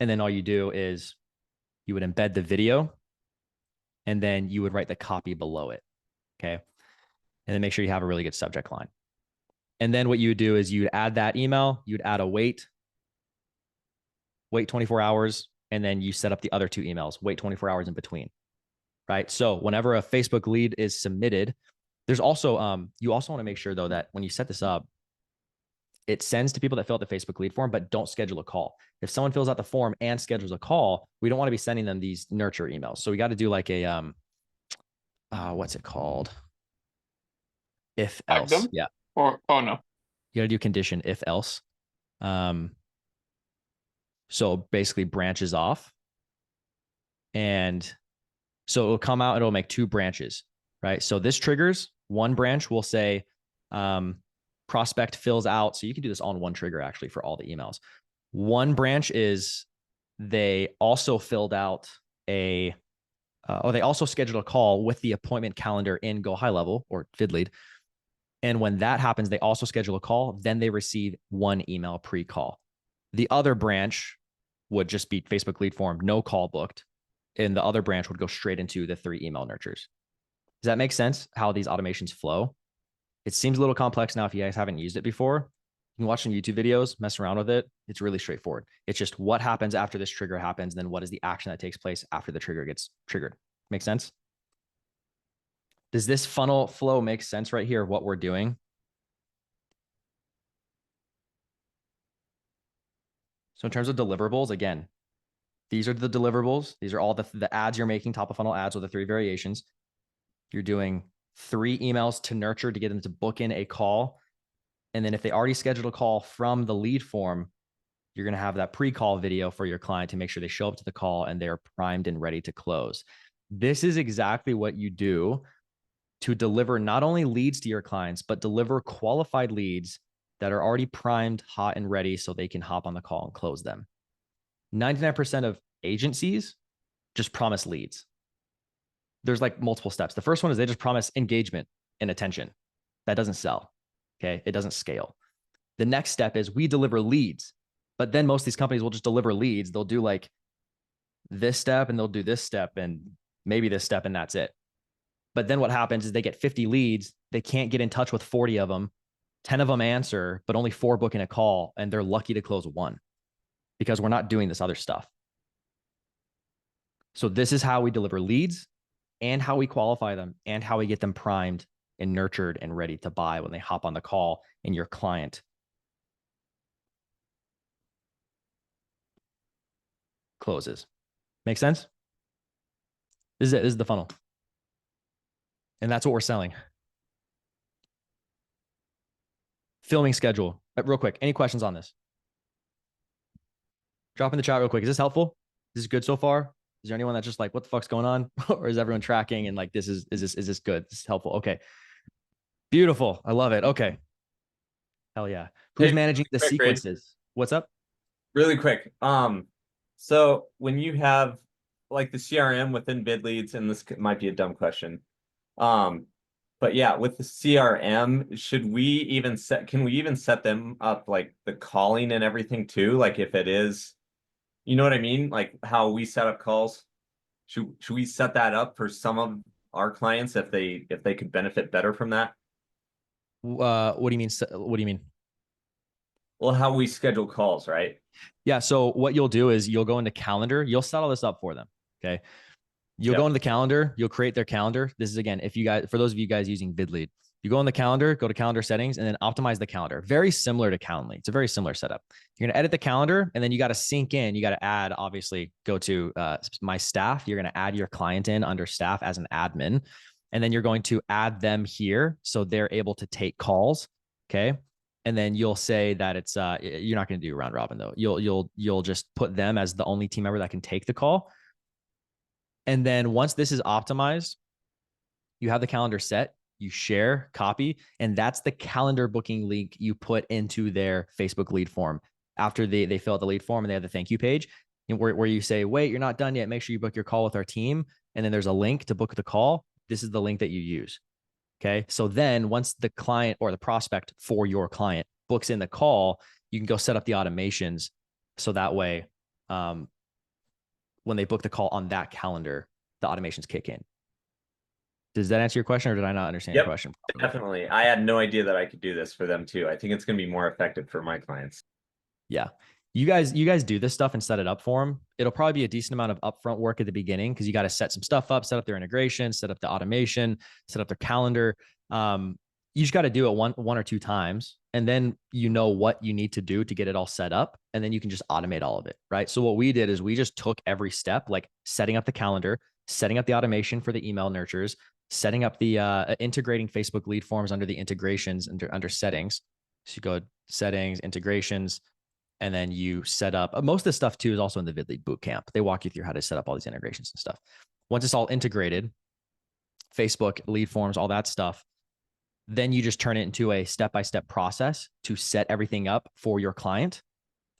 And then all you do is you would embed the video and then you would write the copy below it. Okay. And then make sure you have a really good subject line. And then what you would do is you'd add that email, you'd add a wait 24 hours, and then you set up the other 2 emails, wait 24 hours in between, right? So whenever a Facebook lead is submitted, there's also, you also want to make sure though, that when you set this up, it sends to people that fill out the Facebook lead form, but don't schedule a call. If someone fills out the form and schedules a call, we don't want to be sending them these nurture emails. So we got to do like a, what's it called? If else. Yeah. Or, oh no. You got to do condition if else. So basically branches off. And so it'll come out, it'll make 2 branches, right? So this triggers one branch will say, prospect fills out. So you can do this on one trigger actually for all the emails. One branch is they also filled out they also scheduled a call with the appointment calendar in Go High Level or VidLead. And when that happens, they also schedule a call. Then they receive 1 email pre-call. The other branch would just be Facebook lead form, no call booked. And the other branch would go straight into the 3 email nurtures. Does that make sense how these automations flow? It seems a little complex now if you guys haven't used it before. You can watch some YouTube videos, mess around with it. It's really straightforward. It's just what happens after this trigger happens, and then what is the action that takes place after the trigger gets triggered. Make sense? Does this funnel flow make sense right here of what we're doing? So in terms of deliverables, again, these are the deliverables. These are all the ads you're making, top of funnel ads with the 3 variations. You're doing 3 emails to nurture to get them to book in a call. And then if they already scheduled a call from the lead form, you're going to have that pre-call video for your client to make sure they show up to the call and they're primed and ready to close. This is exactly what you do to deliver not only leads to your clients, but deliver qualified leads that are already primed, hot, and ready so they can hop on the call and close them. 99% of agencies just promise leads. There's like multiple steps. The first one is they just promise engagement and attention. That doesn't sell. Okay. It doesn't scale. The next step is we deliver leads, but then most of these companies will just deliver leads. They'll do like this step and they'll do this step and maybe this step and that's it. But then what happens is they get 50 leads. They can't get in touch with 40 of them. 10 of them answer, but only 4 book in a call. And they're lucky to close 1 because we're not doing this other stuff. So this is how we deliver leads and how we qualify them and how we get them primed and nurtured and ready to buy when they hop on the call and your client closes. Make sense? This is it. This is the funnel. And that's what we're selling. Filming schedule. Real quick, any questions on this? Drop in the chat real quick. Is this helpful? Is this good so far? Is there anyone that's just like, what the fuck's going on? Or is everyone tracking and like, is this good? This is helpful. Okay. Beautiful. I love it. Okay. Hell yeah. Who's managing the sequences? What's up? Really quick. So when you have like the CRM within bid leads, and this might be a dumb question. But yeah, with the CRM, can we even set them up like the calling and everything too? Like if it is, you know what I mean? Like how we set up calls. Should we set that up for some of our clients if they could benefit better from that? What do you mean? What do you mean? Well, how we schedule calls, right? Yeah. So what you'll do is you'll go into calendar. You'll set all this up for them. Okay. You'll go into the calendar. You'll create their calendar. This is again, if you guys, for those of you guys using VidLead, You go on the calendar, go to calendar settings, and then optimize the calendar. Very similar to Calendly. It's a very similar setup. You're going to edit the calendar, and then you got to sync in. You got to add, obviously, go to my staff. You're going to add your client in under staff as an admin. And then you're going to add them here so they're able to take calls. Okay. And then you'll say that it's you're not going to do round robin though. You'll just put them as the only team member that can take the call. And then once this is optimized, you have the calendar set, you share, copy, and that's the calendar booking link you put into their Facebook lead form. After they fill out the lead form and they have the thank you page where you say, wait, you're not done yet. Make sure you book your call with our team. And then there's a link to book the call. This is the link that you use. Okay. So then once the client or the prospect for your client books in the call, you can go set up the automations. So that way, when they book the call on that calendar, the automations kick in. Does that answer your question, or did I not understand your question? Definitely. I had no idea that I could do this for them too. I think it's going to be more effective for my clients. Yeah. You guys do this stuff and set it up for them. It'll probably be a decent amount of upfront work at the beginning because you got to set some stuff up, set up their integration, set up the automation, set up their calendar. You just got to do it one or two times, and then you know what you need to do to get it all set up, and then you can just automate all of it, right? So what we did is we just took every step, like setting up the calendar, setting up the automation for the email nurtures, setting up the integrating Facebook lead forms under the integrations under settings. So you go settings, integrations, and then you set up most of the stuff too is also in the VidLead bootcamp. They walk you through how to set up all these integrations and stuff. Once it's all integrated, Facebook lead forms, all that stuff, then you just turn it into a step-by-step process to set everything up for your client.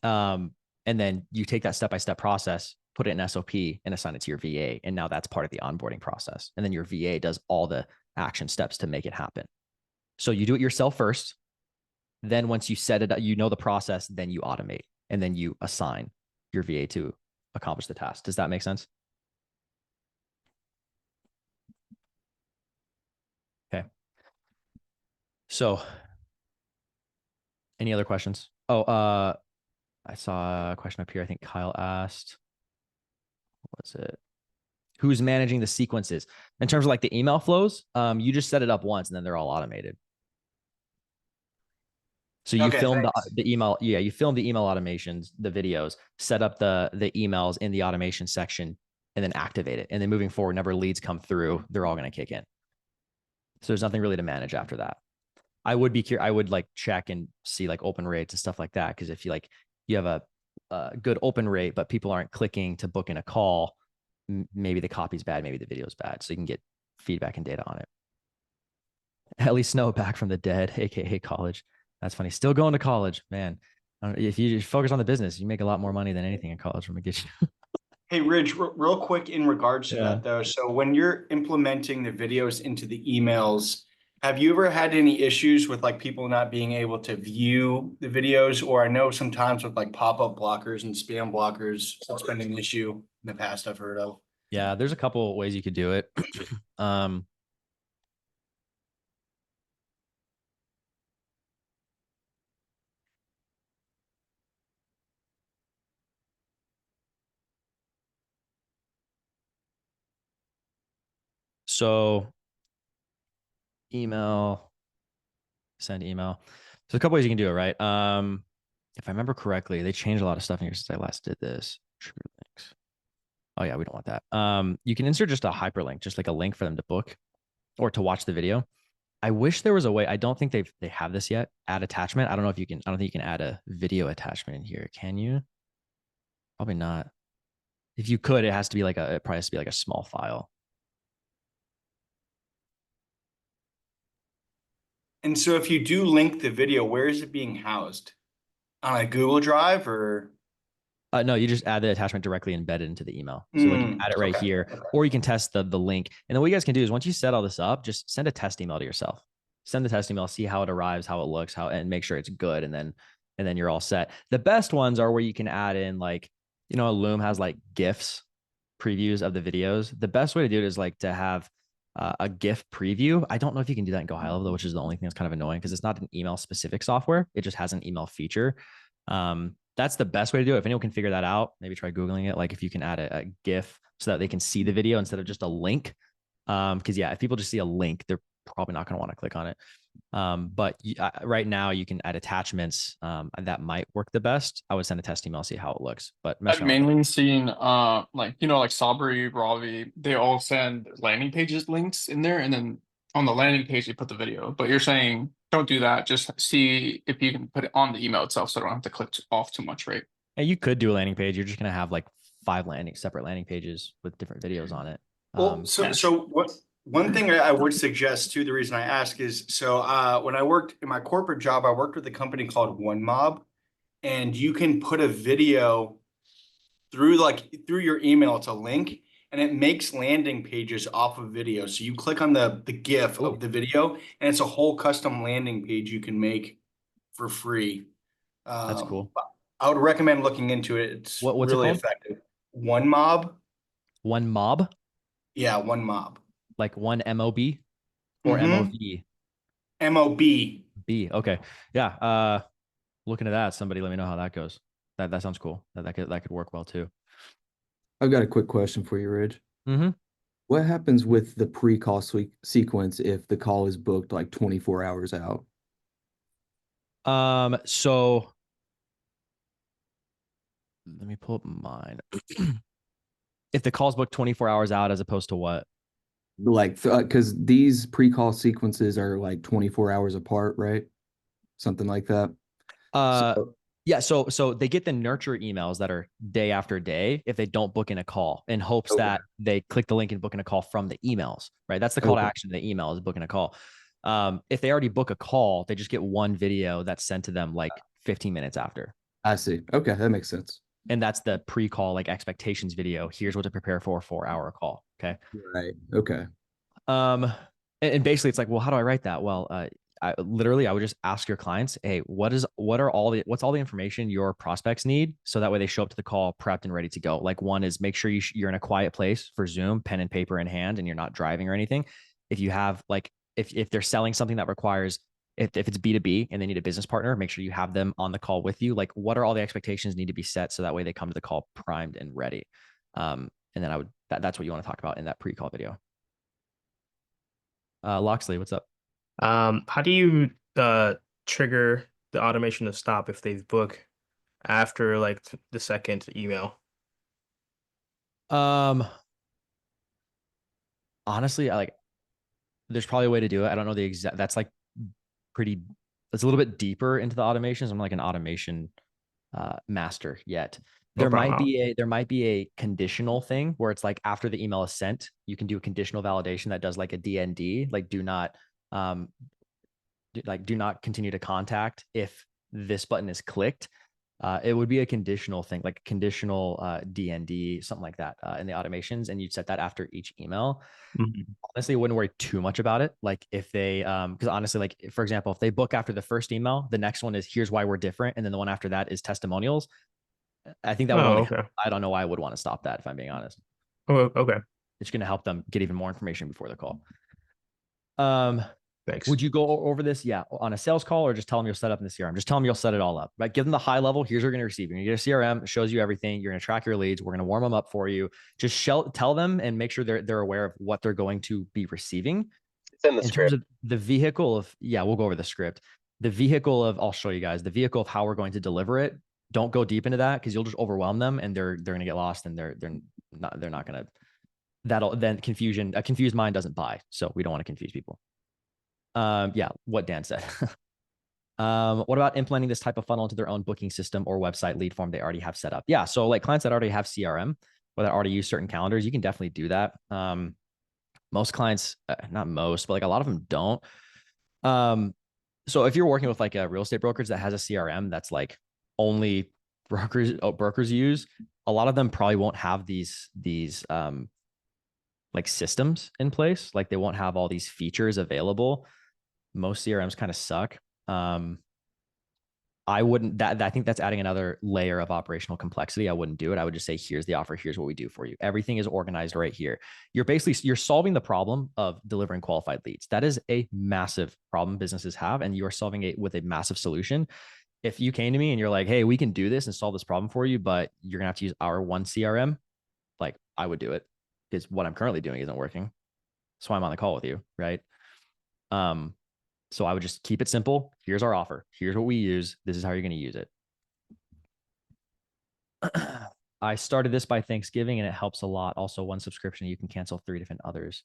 And then you take that step-by-step process, put it in SOP, and assign it to your VA. And now that's part of the onboarding process. And then your VA does all the action steps to make it happen. So you do it yourself first. Then once you set it up, you know the process, then you automate, and then you assign your VA to accomplish the task. Does that make sense? Okay. So any other questions? Oh, I saw a question up here. I think Kyle asked, what's it? Who's managing the sequences? In terms of like the email flows, you just set it up once and then they're all automated. So you film the email. Yeah, you film the email automations, the videos, set up the emails in the automation section, and then activate it. And then moving forward, whenever leads come through, they're all going to kick in. So there's nothing really to manage after that. I would be curious. I would like check and see like open rates and stuff like that. Because if you have a good open rate, but people aren't clicking to book in a call, maybe the copy's bad, maybe the video's bad. So you can get feedback and data on it. At least Snow back from the dead, aka college. That's funny. Still going to college, man. If you focus on the business, you make a lot more money than anything in college. Let me get you. Hey, Ridge, real quick in regards to that though. So when you're implementing the videos into the emails, have you ever had any issues with like people not being able to view the videos? Or I know sometimes with like pop-up blockers and spam blockers, that's been an issue in the past I've heard of. Yeah, there's a couple of ways you could do it. So email, send email. So a couple ways you can do it, right? If I remember correctly, they changed a lot of stuff in here since I last did this. Trigger links. Oh yeah, we don't want that. You can insert just a hyperlink, just like a link for them to book or to watch the video. I wish there was a way. I don't think they have this yet. Add attachment. I don't know if you can. I don't think you can add a video attachment in here. Can you? Probably not. If you could, it has to be like it probably has to be like a small file. And so if you do link the video, where is it being housed? On a Google Drive or? No, you just add the attachment directly embedded into the email. So like you add it right here, or you can test the link. And then what you guys can do is once you set all this up, just send a test email to yourself. Send the test email, see how it arrives, how it looks, and make sure it's good. And then you're all set. The best ones are where you can add in like, Loom has like GIFs, previews of the videos. The best way to do it is like to have a GIF preview. I don't know if you can do that in Go High Level, which is the only thing that's kind of annoying because it's not an email specific software. It just has an email feature. That's the best way to do it. If anyone can figure that out, maybe try Googling it. Like if you can add a GIF so that they can see the video instead of just a link. Because yeah, if people just see a link, they're probably not going to want to click on it. But right now you can add attachments that might work the best. I would send a test email, see how it looks. But I've mainly seen like like Sabri, Ravi, they all send landing pages links in there, and then on the landing page they put the video. But you're saying don't do that. Just see if you can put it on the email itself, so I don't have to click off too much, right? And you could do a landing page. You're just going to have like 5 separate landing pages with different videos on it. Well, so one thing I would suggest too, the reason I ask is, so when I worked in my corporate job, I worked with a company called OneMob, and you can put a video through your email. It's a link, and it makes landing pages off of video. So you click on the GIF of the video, and it's a whole custom landing page you can make for free. That's cool. I would recommend looking into it. It's what's really it called? effective. OneMob. OneMob? Yeah, OneMob. Like one MOB or MOV? MOB. B. Okay. Yeah. Looking at that, somebody let me know how that goes. That sounds cool. That could work well too. I've got a quick question for you, Ridge. Mm-hmm. What happens with the pre-call sequence if the call is booked like 24 hours out? So let me pull up mine. If the call's booked 24 hours out as opposed to what? Like, because these pre-call sequences are like 24 hours apart, right? Something like that. Yeah. So they get the nurture emails that are day after day if they don't book in a call, in hopes that they click the link and book in a call from the emails, right? That's the call to action. The email is booking a call. If they already book a call, they just get one video that's sent to them like 15 minutes after. I see. Okay, that makes sense. And that's the pre-call like expectations video. Here's what to prepare for a 4-hour call. Okay. Right. Okay. And basically it's like, well, how do I write that? Well, I would just ask your clients, hey, what's all the information your prospects need, so that way they show up to the call prepped and ready to go. Like, one is make sure you're in a quiet place for Zoom, pen and paper in hand, and you're not driving or anything. If you have like, if they're selling something that requires, if it's B2B and they need a business partner, make sure you have them on the call with you. Like, what are all the expectations need to be set, so that way they come to the call primed and ready. And then that's what you want to talk about in that pre-call video. Loxley, what's up? How do you trigger the automation to stop if they book after like the second email? Honestly, there's probably a way to do it. I don't know the exact. That's like it's a little bit deeper into the automations. I'm like an automation master yet. There might be a conditional thing where it's like after the email is sent, you can do a conditional validation that does like a DND, like do not continue to contact if this button is clicked. It would be a conditional thing, like conditional DND, something like that in the automations, and you'd set that after each email. Mm-hmm. Honestly, I wouldn't worry too much about it. Like if they, because honestly, like for example, if they book after the first email, the next one is here's why we're different, and then the one after that is testimonials. I think that would I don't know why I would want to stop that, if I'm being honest. Oh, okay. It's going to help them get even more information before the call. Thanks. Would you go over this? Yeah. On a sales call, or just tell them you'll set up in the CRM? Just tell them you'll set it all up, right? Give them the high level. Here's what you're going to receive. You're going to get a CRM. It shows you everything. You're going to track your leads. We're going to warm them up for you. Just tell them and make sure they're aware of what they're going to be receiving. It's in the script. Terms of the vehicle of, we'll go over the script. The vehicle of, I'll show you guys the vehicle of how we're going to deliver it. Don't go deep into that, because you'll just overwhelm them and they're going to get lost, and they're not going to, a confused mind doesn't buy. So we don't want to confuse people. What Dan said. What about implementing this type of funnel into their own booking system or website lead form they already have set up? Yeah. So like clients that already have CRM or that already use certain calendars, you can definitely do that. Most clients, not most, but like a lot of them don't. So if you're working with like a real estate brokerage that has a CRM that's like only brokers use, a lot of them probably won't have these like systems in place. Like they won't have all these features available. Most CRMs kind of suck. I wouldn't, I think that's adding another layer of operational complexity. I wouldn't do it. I would just say, here's the offer. Here's what we do for you. Everything is organized right here. You're solving the problem of delivering qualified leads. That is a massive problem businesses have, and you are solving it with a massive solution. If you came to me and you're like, hey, we can do this and solve this problem for you, but you're gonna have to use our one CRM, like I would do it, because what I'm currently doing isn't working. That's why I'm on the call with you, right? So I would just keep it simple. Here's our offer. Here's what we use. This is how you're going to use it. I started this by Thanksgiving and it helps a lot. Also, one subscription, you can cancel 3 different others.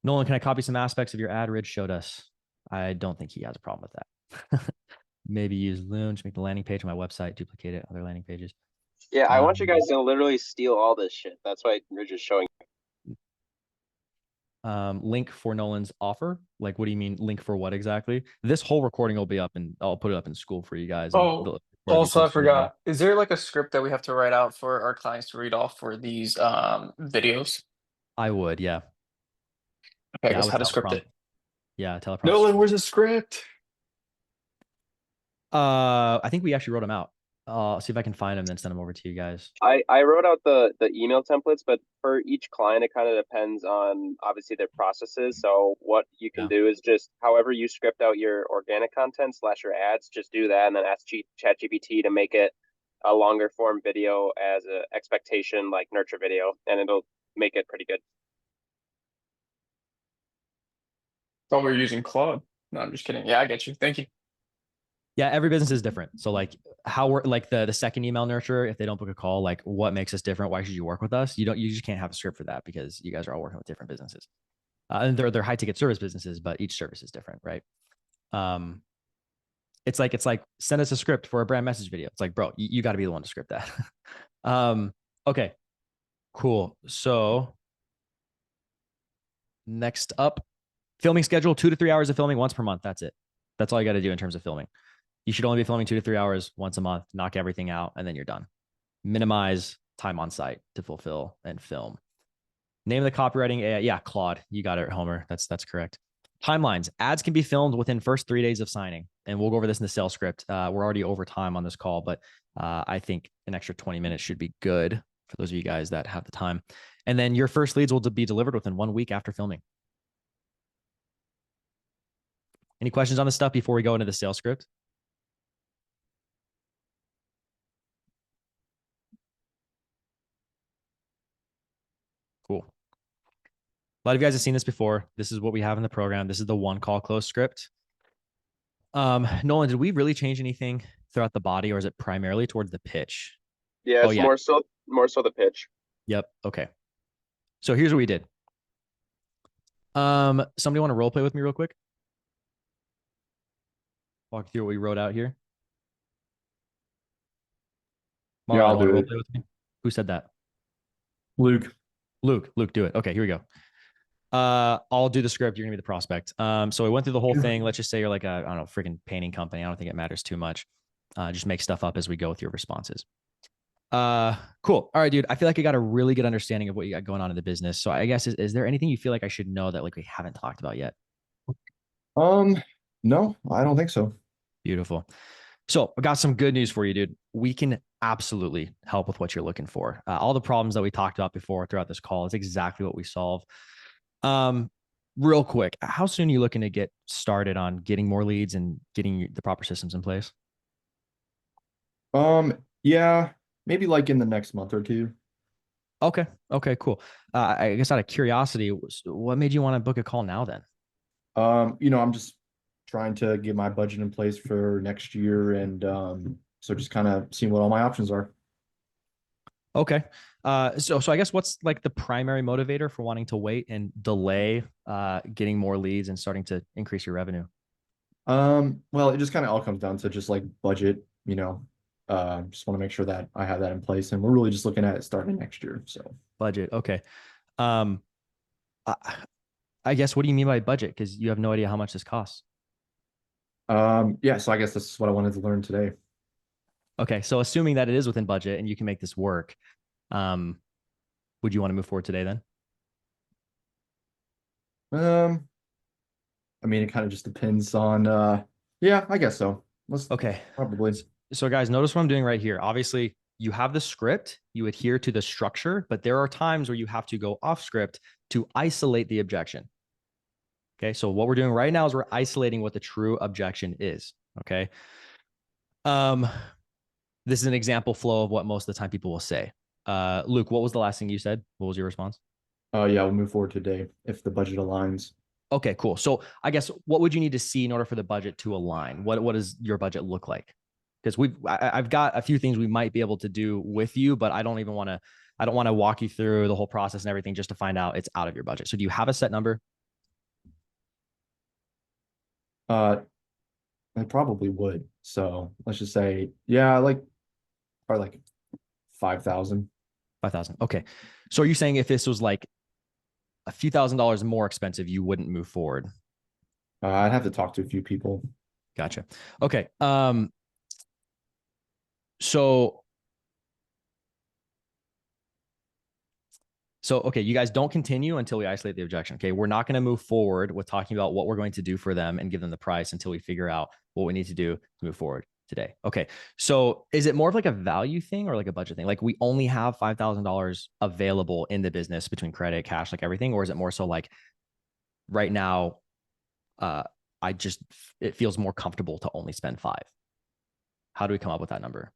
Nolan, can I copy some aspects of your ad Ridge showed us? I don't think he has a problem with that. Maybe use Loon to make the landing page on my website, duplicate it, other landing pages. Yeah, I want you guys to literally steal all this shit. That's why Ridge is showing. Link for Nolan's offer. Like, what do you mean link for what exactly? This whole recording will be up and I'll put it up in school for you guys. Oh, also I forgot. Is there like a script that we have to write out for our clients to read off for these videos? I would, yeah. Okay, I guess how to script it. Yeah, teleprompter. Nolan, where's the script? I think we actually wrote them out. I'll see if I can find them and then send them over to you guys. I wrote out the email templates, but for each client, it kind of depends on obviously their processes. So what you can do is just however you script out your organic content / your ads, just do that and then ask ChatGPT to make it a longer form video as an expectation like nurture video, and it'll make it pretty good. Thought we were using Claude. No, I'm just kidding. Yeah, I get you. Thank you. Yeah, every business is different. So like how we're like the second email nurture, if they don't book a call, like what makes us different? Why should you work with us? You just can't have a script for that because you guys are all working with different businesses. And they're high ticket service businesses, but each service is different, right? It's like send us a script for a brand message video. It's like, bro, you got to be the one to script that. Okay, cool. So next up, filming schedule, 2 to 3 hours of filming once per month. That's it. That's all you got to do in terms of filming. You should only be filming 2 to 3 hours once a month, knock everything out, and then you're done. Minimize time on site to fulfill and film. Name of the copywriting AI. Yeah, Claude. You got it, Homer. That's correct. Timelines. Ads can be filmed within first 3 days of signing. And we'll go over this in the sales script. We're already over time on this call, but I think an extra 20 minutes should be good for those of you guys that have the time. And then your first leads will be delivered within 1 week after filming. Any questions on this stuff before we go into the sales script? Cool. A lot of you guys have seen this before. This is what we have in the program. This is the one call close script. Nolan, did we really change anything throughout the body, or is it primarily towards the pitch? Yeah, it's more so the pitch. Yep. Okay. So here's what we did. Somebody want to role play with me real quick? Walk through what we wrote out here. Yeah, I'll do role it. play with me? Who said that? Luke, do it. Okay, here we go. I'll do the script. You're gonna be the prospect. So we went through the whole thing. Let's just say you're like a, I don't know, freaking painting company. I don't think it matters too much. Just make stuff up as we go with your responses. Cool. All right, dude. I feel like I got a really good understanding of what you got going on in the business. So I guess, is there anything you feel like I should know that like we haven't talked about yet? No, I don't think so. Beautiful. So I got some good news for you, dude. We can absolutely help with what you're looking for. All the problems that we talked about before throughout this call is exactly what we solve. Real quick, how soon are you looking to get started on getting more leads and getting the proper systems in place? Yeah, maybe like in the next month or two. Okay. Okay, cool. I guess out of curiosity, what made you want to book a call now then? I'm just trying to get my budget in place for next year, and so just kind of seeing what all my options are. Okay. So I guess what's like the primary motivator for wanting to wait and delay getting more leads and starting to increase your revenue? Well, it just kind of all comes down to just like budget, just want to make sure that I have that in place, and we're really just looking at it starting next year. So budget. Okay. I guess, what do you mean by budget? Because you have no idea how much this costs. Yeah, so I guess this is what I wanted to learn today. Okay, so assuming that it is within budget and you can make this work, would you want to move forward today then? I mean, it kind of just depends on, yeah, I guess so. Okay. Probably. So guys, notice what I'm doing right here. Obviously, you have the script, you adhere to the structure, but there are times where you have to go off script to isolate the objection. Okay, so what we're doing right now is we're isolating what the true objection is. Okay. This is an example flow of what most of the time people will say. Luke, what was the last thing you said? What was your response? Yeah, we'll move forward today if the budget aligns. Okay, cool. So I guess what would you need to see in order for the budget to align? What does your budget look like? Because I've got a few things we might be able to do with you, but I don't want to walk you through the whole process and everything just to find out it's out of your budget. So do you have a set number? I probably would. So let's just say, yeah, like probably like 5,000. 5,000. Okay. So are you saying if this was like a few $1,000s more expensive, you wouldn't move forward? I'd have to talk to a few people. Gotcha. Okay. So, okay, you guys don't continue until we isolate the objection. Okay, we're not going to move forward with talking about what we're going to do for them and give them the price until we figure out what we need to do to move forward today. Okay, so is it more of like a value thing or like a budget thing? Like we only have $5,000 available in the business between credit, cash, like everything, or is it more so like right now, it feels more comfortable to only spend 5? How do we come up with that number?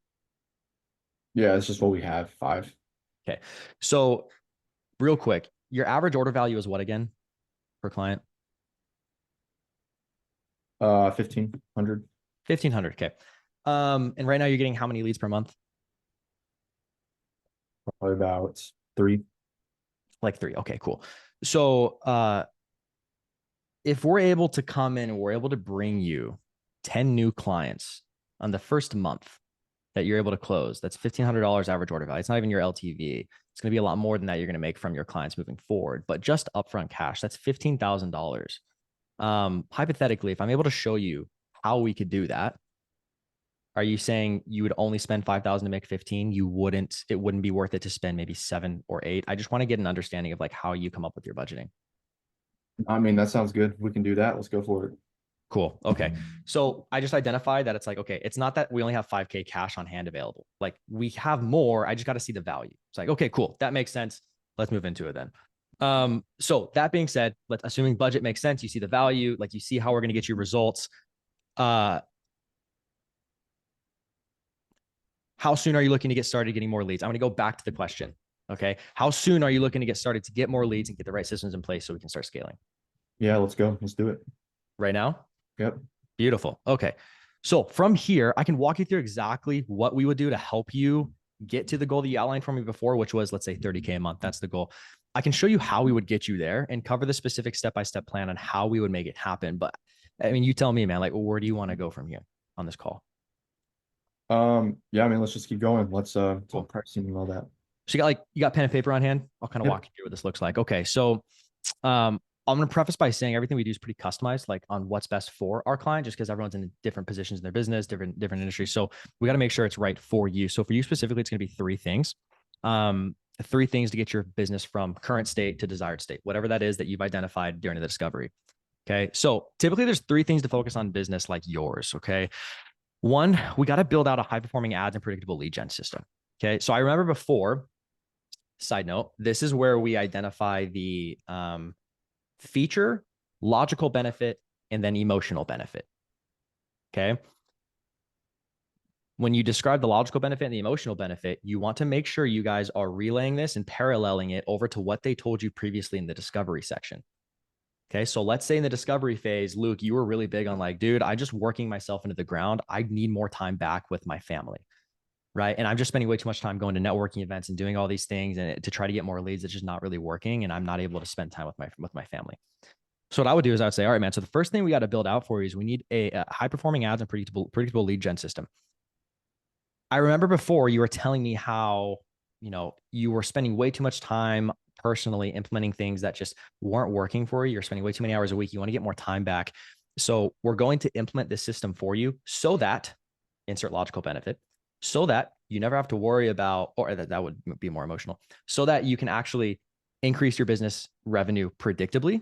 Yeah, it's just what we have, 5. Okay, so real quick, your average order value is what again per client? 1,500. 1,500. Okay. And right now you're getting how many leads per month? Probably about 3. Like 3. Okay, cool. So if we're able to come in and we're able to bring you 10 new clients on the first month that you're able to close, that's $1,500 average order value. It's not even your LTV. It's going to be a lot more than that you're going to make from your clients moving forward. But just upfront cash, that's $15,000. Hypothetically, if I'm able to show you how we could do that, are you saying you would only spend 5,000 to make 15? It wouldn't be worth it to spend maybe 7 or 8. I just want to get an understanding of like how you come up with your budgeting. I mean, that sounds good. We can do that. Let's go for it. Cool. Okay. So I just identified that it's like, okay, it's not that we only have 5K cash on hand available. Like we have more. I just got to see the value. It's like, okay, cool. That makes sense. Let's move into it then. So that being said, assuming budget makes sense, you see the value, like you see how we're going to get you results. How soon are you looking to get started getting more leads? I'm going to go back to the question. Okay. How soon are you looking to get started to get more leads and get the right systems in place so we can start scaling? Yeah, let's go. Let's do it. Right now? Yep. Beautiful. Okay. So from here, I can walk you through exactly what we would do to help you get to the goal that you outlined for me before, which was, let's say 30K a month. That's the goal. I can show you how we would get you there and cover the specific step-by-step plan on how we would make it happen. But I mean, you tell me, man, like, where do you want to go from here on this call? Yeah, I mean, let's just keep going. Let's talk pricing and all that. So you got pen and paper on hand? I'll kind of walk you through what this looks like. Okay. So, I'm going to preface by saying everything we do is pretty customized, like on what's best for our client, just because everyone's in different positions in their business, different industries. So we got to make sure it's right for you. So for you specifically, it's going to be 3 things. 3 things to get your business from current state to desired state, whatever that is that you've identified during the discovery. Okay. So typically there's 3 things to focus on business like yours. Okay. 1, we got to build out a high performing ads and predictable lead gen system. Okay. So I remember before, side note, this is where we identify the, feature, logical benefit, and then emotional benefit. Okay. When you describe the logical benefit and the emotional benefit, you want to make sure you guys are relaying this and paralleling it over to what they told you previously in the discovery section. Okay. So let's say in the discovery phase, Luke, you were really big on like, dude, I'm just working myself into the ground. I need more time back with my family. Right. And I'm just spending way too much time going to networking events and doing all these things and to try to get more leads. It's just not really working. And I'm not able to spend time with my family. So what I would do is I would say, all right, man. So the first thing we got to build out for you is we need a high performing ads and predictable lead gen system. I remember before you were telling me how, you were spending way too much time personally implementing things that just weren't working for you. You're spending way too many hours a week. You want to get more time back. So we're going to implement this system for you so that insert logical benefit, so that you never have to worry about, or that would be more emotional, so that you can actually increase your business revenue predictably.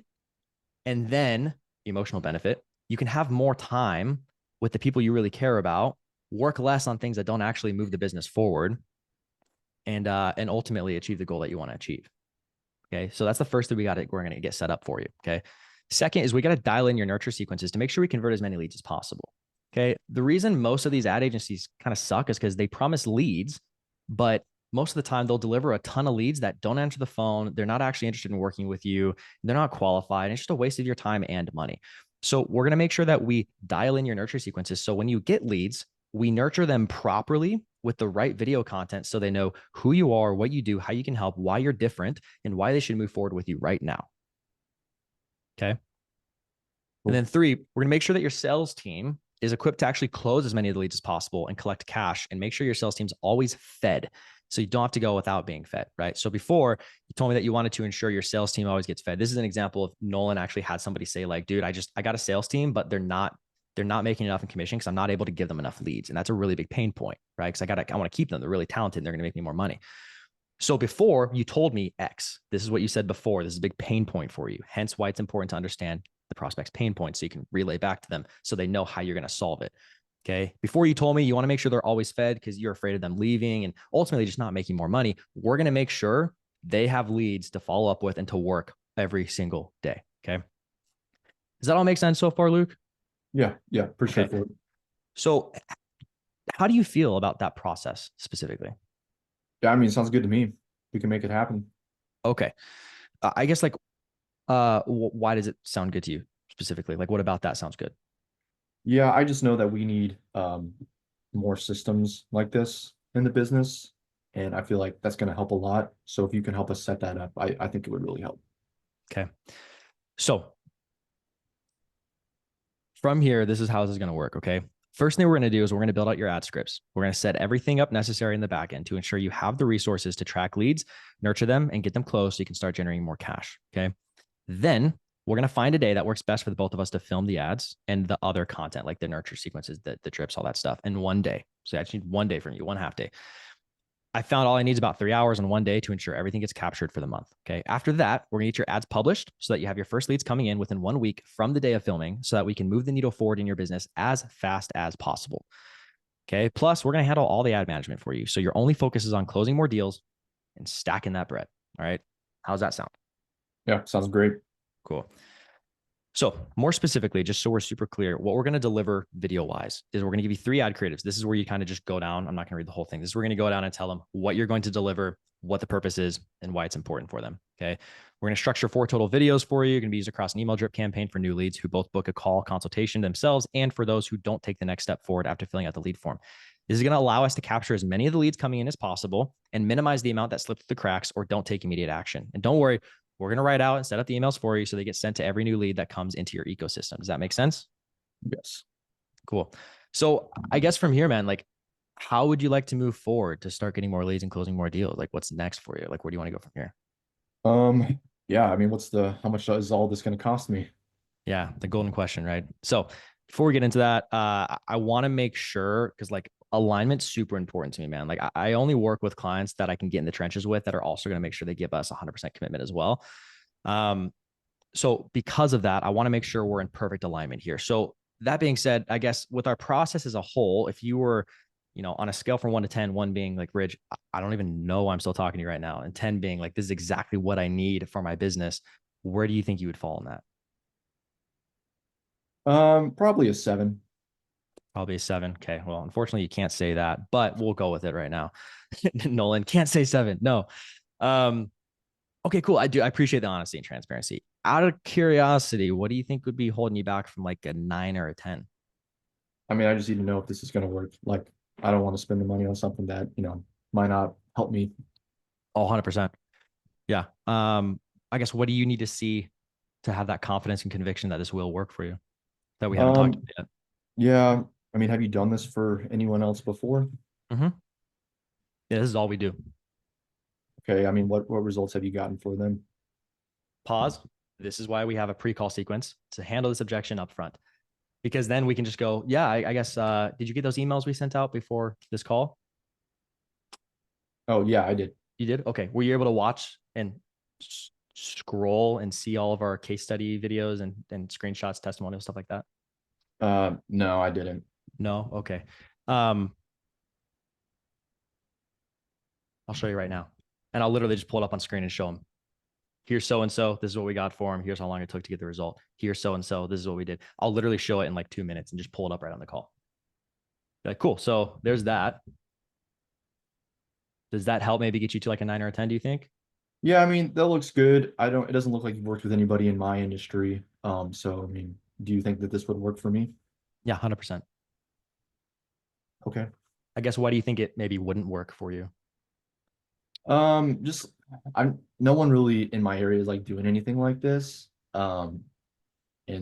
And then emotional benefit, you can have more time with the people you really care about, work less on things that don't actually move the business forward, and ultimately achieve the goal that you want to achieve. Okay. So that's the first thing we're going to get set up for you. Okay. Second is we got to dial in your nurture sequences to make sure we convert as many leads as possible. Okay. The reason most of these ad agencies kind of suck is because they promise leads, but most of the time they'll deliver a ton of leads that don't answer the phone. They're not actually interested in working with you. They're not qualified. It's just a waste of your time and money. So we're going to make sure that we dial in your nurture sequences. So when you get leads, we nurture them properly with the right video content so they know who you are, what you do, how you can help, why you're different, and why they should move forward with you right now. Okay. And then 3, we're going to make sure that your sales team is equipped to actually close as many of the leads as possible and collect cash, and make sure your sales team's always fed. So you don't have to go without being fed, right? So before you told me that you wanted to ensure your sales team always gets fed. This is an example of Nolan actually had somebody say like, dude, I got a sales team, but they're not making enough in commission because I'm not able to give them enough leads. And that's a really big pain point, right? Because I want to keep them. They're really talented. And they're going to make me more money. So before you told me X, this is what you said before. This is a big pain point for you. Hence why it's important to understand the prospect's pain point so you can relay back to them so they know how you're going to solve it. Okay. Before you told me you want to make sure they're always fed because you're afraid of them leaving and ultimately just not making more money. We're going to make sure they have leads to follow up with and to work every single day. Okay. Does that all make sense so far, Luke? Yeah. For sure. Okay. So how do you feel about that process specifically? Yeah, I mean, it sounds good to me. We can make it happen. Okay. I guess like, why does it sound good to you specifically? Like, what about that sounds good? Yeah, I just know that we need more systems like this in the business. And I feel like that's going to help a lot. So if you can help us set that up, I think it would really help. Okay. So from here, this is how this is going to work. Okay. First thing we're going to do is we're going to build out your ad scripts. We're going to set everything up necessary in the back end to ensure you have the resources to track leads, nurture them, and get them closed so you can start generating more cash. Okay. Then we're going to find a day that works best for the both of us to film the ads and the other content, like the nurture sequences, the drips, all that stuff in one day. So I just need one day from you, 1/2 day. I found all I need is about 3 hours in one day to ensure everything gets captured for the month. Okay. After that, we're going to get your ads published so that you have your first leads coming in within 1 week from the day of filming so that we can move the needle forward in your business as fast as possible. Okay. Plus, we're going to handle all the ad management for you. So your only focus is on closing more deals and stacking that bread. All right. How's that sound? Yeah, sounds great. Cool. So more specifically, just so we're super clear, what we're going to deliver video wise is we're going to give you 3 ad creatives. This is where you kind of just go down. I'm not going to read the whole thing. This is where we're going to go down and tell them what you're going to deliver, what the purpose is, and why it's important for them. Okay. We're going to structure 4 total videos for you. You're going to be used across an email drip campaign for new leads who both book a call consultation themselves and for those who don't take the next step forward after filling out the lead form. This is going to allow us to capture as many of the leads coming in as possible and minimize the amount that slip through the cracks or don't take immediate action. And don't worry, we're going to write out and set up the emails for you so they get sent to every new lead that comes into your ecosystem. Does that make sense? Yes. Cool. So I guess from here, man, like, how would you like to move forward to start getting more leads and closing more deals? Like, what's next for you? Like, where do you want to go from here? Yeah, I mean, how much is all this going to cost me? Yeah, the golden question, right? So before we get into that, I want to make sure, because like alignment's super important to me, man. Like I only work with clients that I can get in the trenches with that are also going to make sure they give us 100% commitment as well. So because of that, I want to make sure we're in perfect alignment here. So that being said, I guess with our process as a whole, if you were, on a scale from 1 to 10, 1 being like, Ridge, I don't even know why I'm still talking to you right now, and 10 being like, this is exactly what I need for my business, where do you think you would fall in that? Probably a 7. Probably a 7. Okay. Well, unfortunately, you can't say that, but we'll go with it right now. Nolan can't say 7. No. Okay, cool. I appreciate the honesty and transparency. Out of curiosity, what do you think would be holding you back from like a 9 or a 10? I mean, I just need to know if this is going to work. Like, I don't want to spend the money on something that, might not help me. Oh, 100%. Yeah. I guess what do you need to see to have that confidence and conviction that this will work for you that we haven't talked about yet? Yeah. I mean, have you done this for anyone else before? Mm-hmm. Yeah, this is all we do. Okay. I mean, what results have you gotten for them? Pause. This is why we have a pre-call sequence to handle this objection up front. Because then we can just go, yeah, I guess, did you get those emails we sent out before this call? Oh, yeah, I did. You did? Okay. Were you able to watch and scroll and see all of our case study videos and screenshots, testimonials, stuff like that? No, I didn't. No? Okay. I'll show you right now. And I'll literally just pull it up on screen and show them. Here's so-and-so. This is what we got for him. Here's how long it took to get the result. Here's so-and-so. This is what we did. I'll literally show it in like 2 minutes and just pull it up right on the call. Like, cool. So there's that. Does that help maybe get you to like a 9 or a 10, do you think? Yeah, I mean, that looks good. It doesn't look like you've worked with anybody in my industry. So I mean, do you think that this would work for me? Yeah, 100%. Okay. I guess why do you think it maybe wouldn't work for you? Just no one really in my area is like doing anything like this. And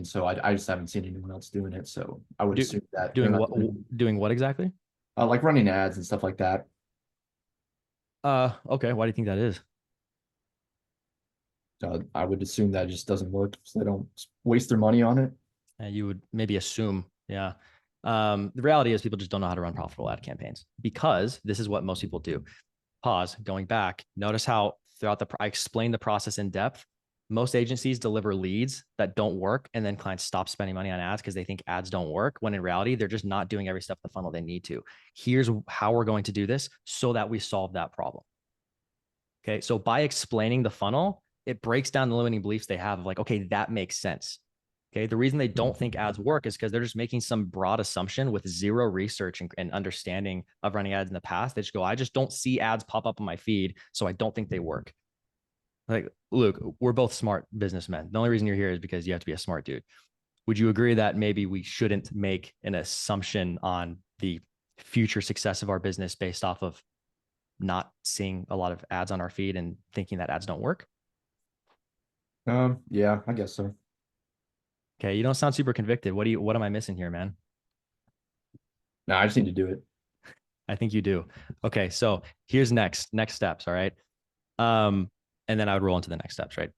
so I just haven't seen anyone else doing it. So I would assume that they're Doing not what doing what exactly? like running ads and stuff like that. Okay. Why do you think that is? I would assume that just doesn't work, so they don't waste their money on it. You would maybe assume, yeah. The reality is people just don't know how to run profitable ad campaigns because this is what most people do. Pause, going back, notice how throughout I explained the process in depth. Most agencies deliver leads that don't work, and then clients stop spending money on ads because they think ads don't work, when in reality, they're just not doing every step of the funnel they need to. Here's how we're going to do this so that we solve that problem. Okay, so by explaining the funnel, it breaks down the limiting beliefs they have of like, okay, that makes sense. Okay, the reason they don't think ads work is because they're just making some broad assumption with zero research and understanding of running ads in the past. They just go, I just don't see ads pop up on my feed, so I don't think they work. Like, Luke, we're both smart businessmen. The only reason you're here is because you have to be a smart dude. Would you agree that maybe we shouldn't make an assumption on the future success of our business based off of not seeing a lot of ads on our feed and thinking that ads don't work? Yeah, I guess so. Okay, you don't sound super convicted. What am I missing here, man? No, I just need to do it. I think you do. Okay, so here's next steps, all right? And then I would roll into the next steps, right?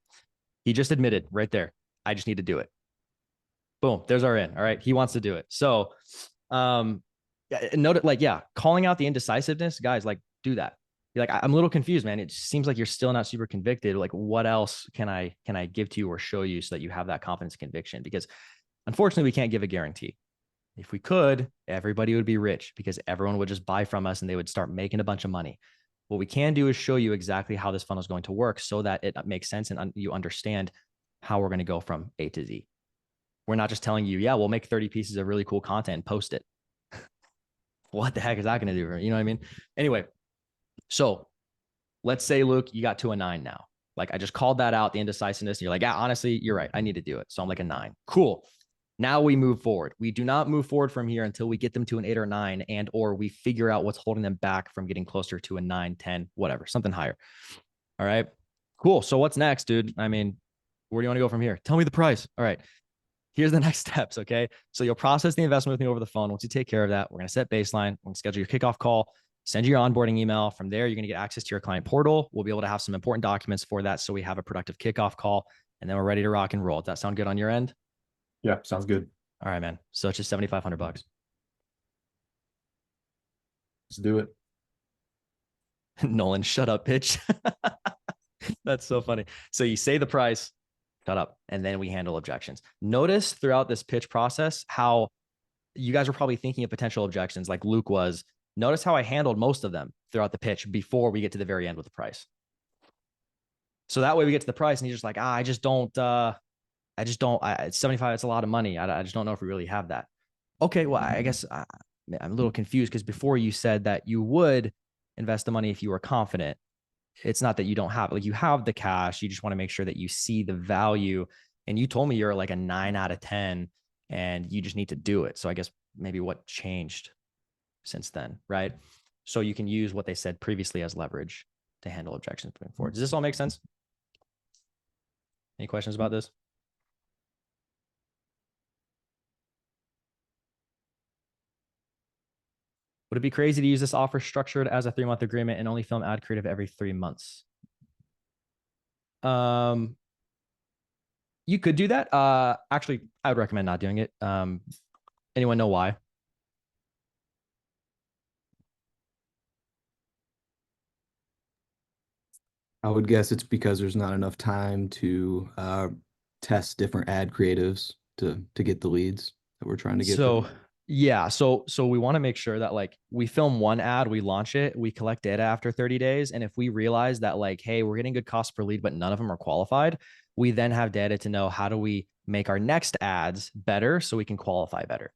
He just admitted right there, I just need to do it. Boom, there's our in, all right? He wants to do it. So, note it, like, yeah, calling out the indecisiveness, guys, like, do that. You're like, I'm a little confused, man. It seems like you're still not super convicted. Like, what else can I give to you or show you so that you have that confidence and conviction? Because unfortunately, we can't give a guarantee. If we could, everybody would be rich because everyone would just buy from us and they would start making a bunch of money. What we can do is show you exactly how this funnel is going to work so that it makes sense and you understand how we're going to go from A to Z. We're not just telling you, yeah, we'll make 30 pieces of really cool content and post it. What the heck is that going to do? You know what I mean? Anyway, so let's say, Luke, you got to a 9 now. Like, I just called that out, the indecisiveness. And you're like, yeah, honestly, you're right. I need to do it. So I'm like a 9. Cool. Now we move forward. We do not move forward from here until we get them to an 8 or 9 and or we figure out what's holding them back from getting closer to a 9, 10, whatever, something higher. All right, cool. So what's next, dude? I mean, where do you want to go from here? Tell me the price. All right, here's the next steps, okay? So you'll process the investment with me over the phone. Once you take care of that, we're going to set baseline. We're going to schedule your kickoff call, send you your onboarding email. From there, you're going to get access to your client portal. We'll be able to have some important documents for that so we have a productive kickoff call, and then we're ready to rock and roll. Does that sound good on your end? Yeah, sounds good. All right, man. So it's just $7,500. Let's do it. Nolan, shut up, bitch. That's so funny. So you say the price, shut up, and then we handle objections. Notice throughout this pitch process how you guys were probably thinking of potential objections like Luke was. Notice how I handled most of them throughout the pitch before we get to the very end with the price. So that way we get to the price and he's just like, I just don't, it's 75. It's a lot of money. I just don't know if we really have that. Okay. Well, I guess I'm a little confused because before you said that you would invest the money if you were confident. It's not that you don't have, like, you have the cash. You just want to make sure that you see the value. And you told me you're like a 9 out of 10 and you just need to do it. So I guess maybe what changed since then, right? So you can use what they said previously as leverage to handle objections moving forward. Does this all make sense? Any questions about this? Would it be crazy to use this offer structured as a 3-month agreement and only film ad creative every 3 months? You could do that. Actually, I would recommend not doing it. Anyone know why? I would guess it's because there's not enough time to test different ad creatives to get the leads that we're trying to get. So yeah, so we want to make sure that, like, we film one ad, we launch it, we collect data after 30 days. And if we realize that, like, hey, we're getting good cost per lead, but none of them are qualified, we then have data to know how do we make our next ads better so we can qualify better.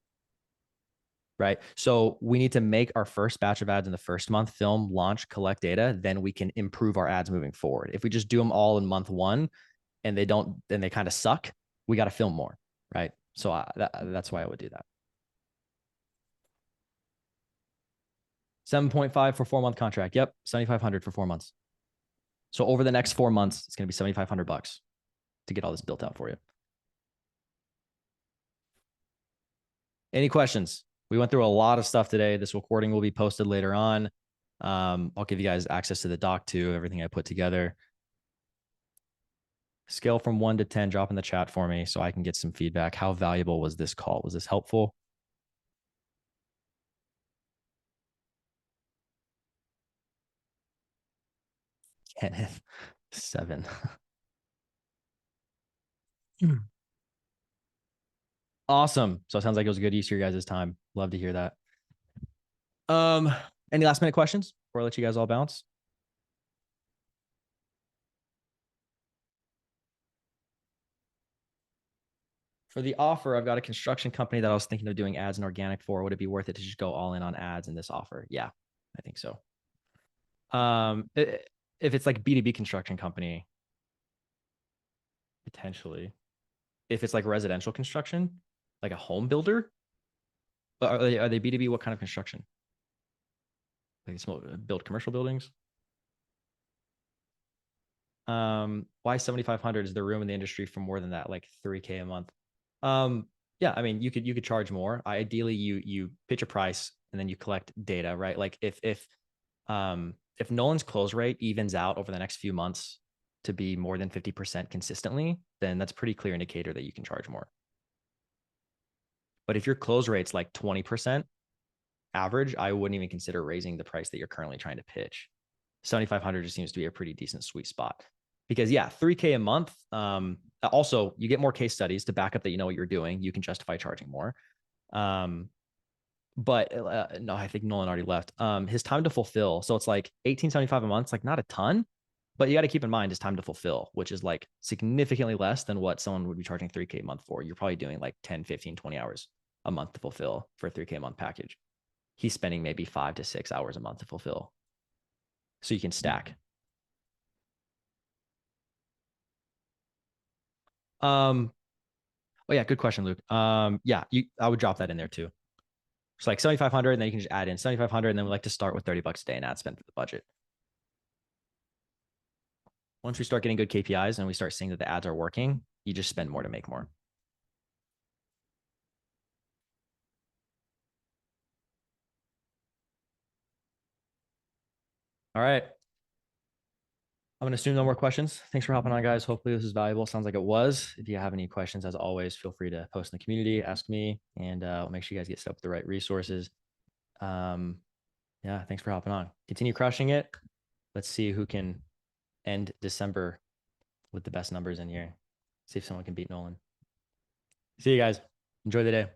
right? So we need to make our first batch of ads in the first month, film, launch, collect data, then we can improve our ads moving forward. If we just do them all in month one and they don't, then they kind of suck, we got to film more, right? So that's why I would do that. 7.5 for 4-month contract. Yep. 7,500 for 4 months. So over the next 4 months, it's going to be 7,500 bucks to get all this built out for you. Any questions? We went through a lot of stuff today. This recording will be posted later on. I'll give you guys access to the doc too, everything I put together. Scale from 1 to 10, drop in the chat for me so I can get some feedback. How valuable was this call? Was this helpful? Kenneth, 7. Awesome. So it sounds like it was a good use of your guys' time. Love to hear that. Any last minute questions before I let you guys all bounce? For the offer, I've got a construction company that I was thinking of doing ads and organic for. Would it be worth it to just go all in on ads in this offer? Yeah, I think so. If it's like B2B construction company, potentially. If it's like residential construction, like a home builder, are they B2B? What kind of construction? Like build commercial buildings? Why 7,500? Is there room in the industry for more than that, like 3K a month? Yeah, I mean, you could charge more. Ideally, you pitch a price and then you collect data, right? Like if Nolan's close rate evens out over the next few months to be more than 50% consistently, then that's a pretty clear indicator that you can charge more. But if your close rate's like 20% average, I wouldn't even consider raising the price that you're currently trying to pitch. 7,500 just seems to be a pretty decent sweet spot. Because yeah, 3K a month. Also, you get more case studies to back up that you know what you're doing. You can justify charging more. But no, I think Nolan already left. His time to fulfill. So it's like 1875 a month. It's like not a ton, but you got to keep in mind his time to fulfill, which is like significantly less than what someone would be charging 3K a month for. You're probably doing like 10, 15, 20 hours a month to fulfill for a 3K a month package. He's spending maybe 5 to 6 hours a month to fulfill. So you can stack. Oh yeah, good question, Luke. Yeah, I would drop that in there too. It's like 7,500, and then you can just add in 7,500, and then we like to start with $30 a day and ad spend for the budget. Once we start getting good KPIs and we start seeing that the ads are working, you just spend more to make more. All right. I'm going to assume no more questions. Thanks for hopping on, guys. Hopefully this is valuable. Sounds like it was. If you have any questions, as always, feel free to post in the community, ask me, and I'll make sure you guys get set up with the right resources. Yeah, thanks for hopping on. Continue crushing it. Let's see who can end December with the best numbers in here. See if someone can beat Nolan. See you guys. Enjoy the day.